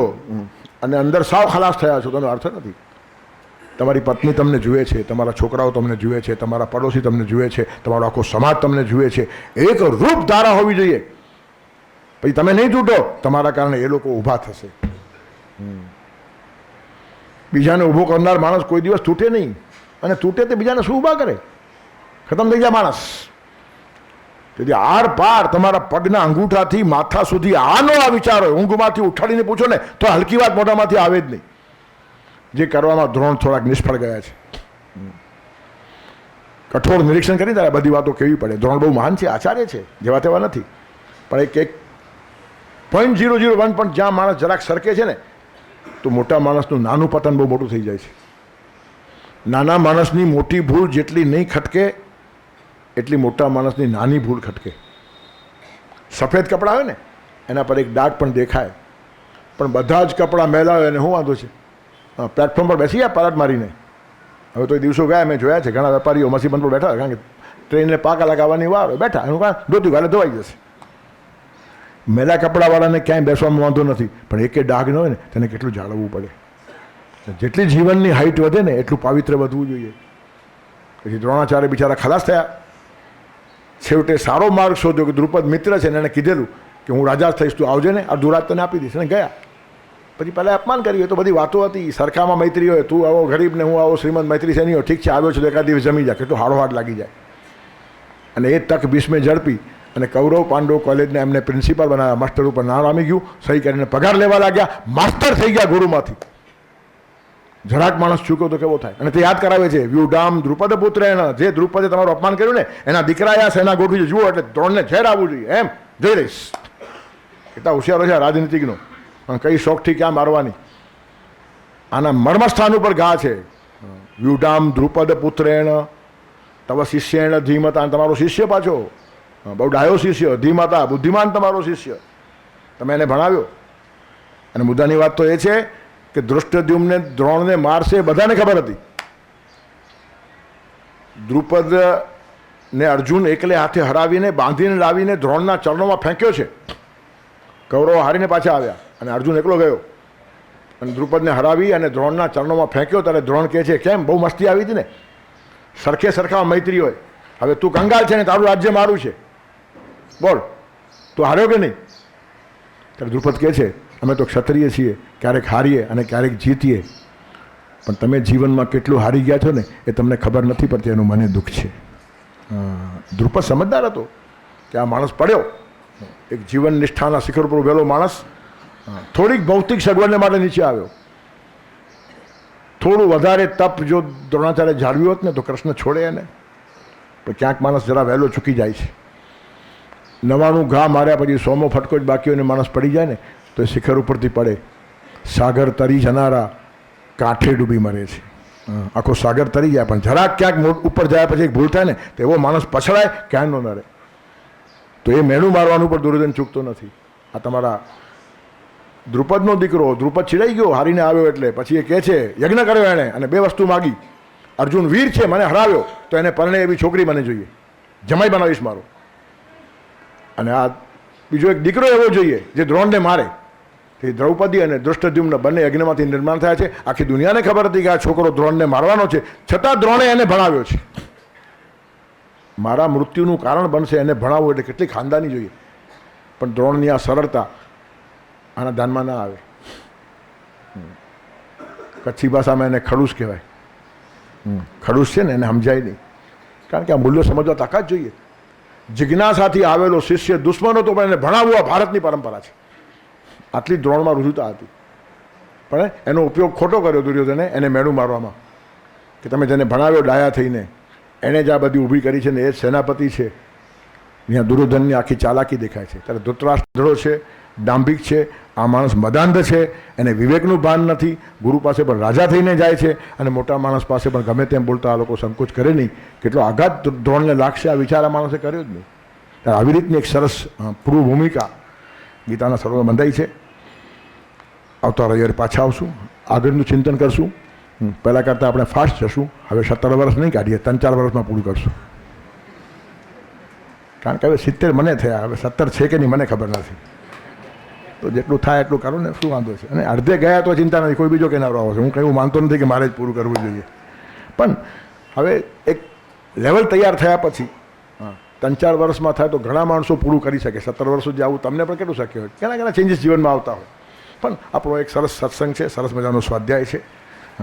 અને અંદર સાવ ખલાસ થયા છો, તેનો અર્થ નથી. તમારી પત્ની તમને જુએ છે, તમારા છોકરાઓ તમને જુએ છે, તમારા પડોશી તમને જુએ છે, તમારો આખો સમાજ તમને જુએ છે. એક રૂપ ધારા હોવી જોઈએ. પછી તમે નહીં તૂટો, તમારા કારણે એ લોકો ઊભા થશે. બીજાને ઊભો કરનાર માણસ કોઈ દિવસ તૂટે નહીં. અને તૂટે તે બીજાને શું ઊભા કરે? ખતમ થઈ જાય માણસ. તેથી આર પાર તમારા પગના અંગૂઠાથી માથા સુધી આનો આ વિચાર હોય. ઊંઘમાંથી ઉઠાડીને પૂછો ને તો હલકી વાત મોઢામાંથી આવે જ નહીં. જે કરવામાં દ્રોણ થોડાક નિષ્ફળ ગયા છે. કઠોર નિરીક્ષણ કરી ત્યારે બધી વાતો કેવી પડે. દ્રોણ બહુ મહાન છે, આચાર્ય છે, જેવા તેવા નથી. પણ એક 0.001 પણ જ્યાં માણસ જરાક સરકે છે ને તો મોટા માણસનું નાનું પતન બહુ મોટું થઈ જાય છે. નાના માણસની મોટી ભૂલ જેટલી નહીં ખટકે એટલી મોટા માણસની નાની ભૂલ ખટકે. સફેદ કપડાં હોય ને એના પર એક ડાઘ પણ દેખાય, પણ બધા જ કપડાં મેલા હોય એને શું વાંધો છે? પ્લેટફોર્મ પર બેસી ગયા પાલટ મારીને. હવે તો એ દિવસો ગયા, મેં જોયા છે ઘણા વેપારીઓ મસીબંધ પર બેઠા, કારણ કે ટ્રેનને પાકા લગાવવાની વાર હોય, બેઠા એનું કારણ ધોતી ગાલે ધોવાઈ જશે. મેલા કપડાવાળાને ક્યાંય બેસવામાં વાંધો નથી, પણ એકે ડાઘ ન હોય ને તેને કેટલું જાળવવું પડે. જેટલી જીવનની હાઈટ વધે ને એટલું પાવિત્ર વધવું જોઈએ. પછી દ્રોણાચાર્ય બિચારા ખલાસ થયા. છેવટે સારો માર્ગ શોધ્યો કે દ્રુપદ મિત્ર છે ને એને કીધેલું કે હું રાજા થઈશ, તું આવજે ને, આ દુરાજ તને આપી દઈશ, અને ગયા. પછી પહેલાં અપમાન કર્યું, તો બધી વાતો હતી. સરખામાં મૈત્રી હોય, તું આવો ગરીબ ને હું આવો શ્રીમંત, મૈત્રી છે નહીં હોય. ઠીક છે, આવ્યો છે તો એકાદ દિવસ જમી જાય, કેટલું હાડો હાડ લાગી જાય. અને એ તક ભીષ્મે ઝડપી અને કૌરવ પાંડવ કોલેજને એમને પ્રિન્સિપાલ બનાવ્યા. માસ્ટર ઉપર નામ આવી ગયું, સહી કરીને પગાર લેવા લાગ્યા, માસ્ટર થઈ ગયા ગુરુમાંથી. જરાક માણસ ચૂક્યો તો કેવો થાય. અને તે યાદ કરાવે છે, વ્યુઢામ દ્રુપદ પુત્ર એના, જે દ્રુપદે તમારું અપમાન કર્યું ને એના દીકરા સેના ગોઠવી જુઓ એટલે દ્રોણને ઝેર આવવું જોઈએ એમ જોઈ રહીશ. એટલા હોશિયારો છે રાજનીતિજ્ઞો, પણ કઈ શોખથી ક્યાં મારવાની. આના મર્મસ્થાન ઉપર ઘા છે. વ્યુઢામ દ્રુપદ પુત્રેણ તવ શિષ્યેણ ધીમતા. તમારો શિષ્ય પાછો બહુ ડાયો શિષ્ય, ધીમતા બુદ્ધિમાન તમારો શિષ્ય, તમે એને ભણાવ્યો. અને મુદ્દાની વાત તો એ છે કે ધૃષ્ટદ્યુમ્ને દ્રોણને મારશે બધાને ખબર હતી. દ્રુપદને અર્જુન એકલે હાથે હરાવીને બાંધીને લાવીને દ્રોણના ચરણોમાં ફેંક્યો છે. કૌરવો હારીને પાછા આવ્યા અને અર્જુન એકલો ગયો અને દ્રુપદને હરાવી અને દ્રોણના ચરણોમાં ફેંક્યો. ત્યારે દ્રોણ કહે છે, કેમ બહુ મસ્તી આવી હતી ને, સરખે સરખામાં મૈત્રી હોય. હવે તું કંગાલ છે ને તારું રાજ્ય મારું છે, બોલ તું હાર્યો કે નહીં? ત્યારે દ્રુપદ કહે છે, અમે તો ક્ષત્રિય છીએ, ક્યારેક હારીએ અને ક્યારેક જીતીએ, પણ તમે જીવનમાં કેટલું હારી ગયા છો ને એ તમને ખબર નથી પડતી, એનું મને દુઃખ છે. દ્રુપદ સમજદાર હતો કે આ માણસ પડ્યો, એક જીવન નિષ્ઠાના શિખર ઉપર ઉભેલો માણસ થોડીક ભૌતિક સગવડને માટે નીચે આવ્યો. થોડું વધારે તપ જો દ્રોણાચાર્ય જાળવ્યું હોત ને તો કૃષ્ણ છોડે એને. પણ ક્યાંક માણસ જરા વહેલો ચૂકી જાય છે. 99 ઘા માર્યા પછી 100મો ફટકો જ બાકી હોય ને માણસ પડી જાય ને તો એ શિખર ઉપરથી પડે. સાગર તરી જનારા કાંઠે ડૂબી મરે છે. આખો સાગર તરી જાય પણ જરાક ક્યાંક ઉપર જાય પછી એક ભૂલ થાય ને તો એવો માણસ પછડાય ક્યાં ન નડે. તો એ મેણું મારવાનું પણ દુર્યોધન ચૂકતો નથી. આ તમારા દ્રુપદનો દીકરો, દ્રુપદ છીડાઈ ગયો હારીને આવ્યો એટલે પછી એ કહે છે, યજ્ઞ કર્યો એણે અને 2 વસ્તુ માગી. અર્જુન વીર છે, મને હરાવ્યો તો એને પરણે એવી છોકરી મને જોઈએ, જમાઈ બનાવીશ મારો. અને આ બીજો એક દીકરો એવો જોઈએ જે દ્રોણને મારે. એ દ્રૌપદી અને ધૃષ્ટદ્યુમ્ન બંને યજ્ઞમાંથી નિર્માણ થયા છે. આખી દુનિયાને ખબર હતી કે આ છોકરો દ્રોણને મારવાનો છે, છતાં દ્રોણે એને ભણાવ્યો છે. મારા મૃત્યુનું કારણ બનશે એને ભણાવવું એટલે કેટલી ખાનદાની જોઈએ. પણ દ્રોણની આ સરળતા આના ધ્યાનમાં ના આવે. કચ્છી ભાષામાં એને ખડૂસ કહેવાય. ખડૂસ છે ને એને સમજાય નહીં, કારણ કે આ મૂલ્યો સમજવા તાકાત જોઈએ. જિજ્ઞાસાથી આવેલો શિષ્ય દુશ્મન હતો પણ એને ભણાવવું આ ભારતની પરંપરા છે. આટલી દ્રોણમાં રુજુતા હતી, પણ એનો ઉપયોગ ખોટો કર્યો દુર્યોધને એને મેળું મારવામાં. કે તમે જેને ભણાવ્યો ડાયા થઈને, એણે જ આ બધી ઊભી કરી છે ને એ જ સેનાપતિ છે. અહીંયા દુર્યોધનની આખી ચાલાકી દેખાય છે. ત્યારે ધૃતરાષ્ટ્ર છે, ડાંભિક છે, આ માણસ મદાંધ છે, એને વિવેકનું ભાન નથી. ગુરુ પાસે પણ રાજા થઈને જાય છે અને મોટા માણસ પાસે પણ ગમે તેમ બોલતા આ લોકો સંકોચ કરે નહીં. કેટલો આઘાત દ્રોણને લાગશે આ વિચાર આ માણસે કર્યો જ નહીં. ત્યારે આવી રીતની એક સરસ પૂર્વ ભૂમિકા ગીતાના સર્વમાં બંધાઈ છે. આવતા રવિવારે પાછા આવશું, આગળનું ચિંતન કરશું. પહેલાં કરતાં આપણે ફાસ્ટ જશું. હવે 17 વર્ષ નહીં કાઢીએ, 3-4 વર્ષમાં પૂરું કરશું. કારણ કે હવે 70 મને થયા, હવે 17 છે કે નહીં મને ખબર નથી. તો જેટલું થાય એટલું કરો ને, શું વાંધો છે. અને અડધે ગયા તો ચિંતા નથી, કોઈ બીજો કેનારો આવશે. હું કંઈ માનતો નથી કે મારે જ પૂરું કરવું જોઈએ. પણ હવે એક લેવલ તૈયાર થયા પછી 3-4 વર્ષમાં થાય તો ઘણા માણસો પૂરું કરી શકે. 17 વર્ષ સુધી આવું તમને પણ કેટલું શક્ય હોય. ઘણા ચેન્જીસ જીવનમાં આવતા હોય. પણ આપણો એક સરસ સત્સંગ છે, સરસ મજાનો સ્વાધ્યાય છે.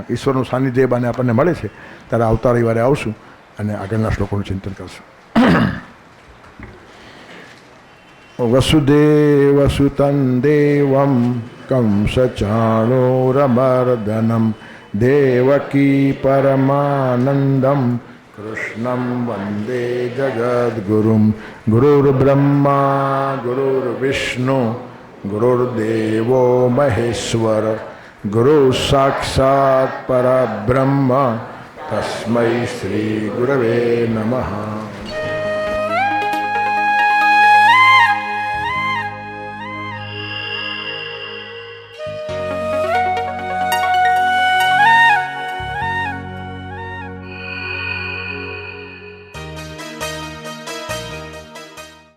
ઈશ્વરનું સાનિધ્ય બાને આપણને મળે છે. ત્યારે આવતા રવિવારે આવશું અને આગળના શ્લોકોનું ચિંતન કરશું. વસુદેવસુતં દેવં કંસચાણૂરમર્દનમ દેવકી પરમાનંદમ કૃષ્ણં વંદે જગદ્ગુરુમ. ગુરુર્બ્રહ્મા ગુરુર્વિષ્ણુ ગુરુર્દેવો મહેશ્વર ગુરુ સાક્ષાત પરબ્રહ્મ તસ્મૈ શ્રી ગુરવે નમઃ.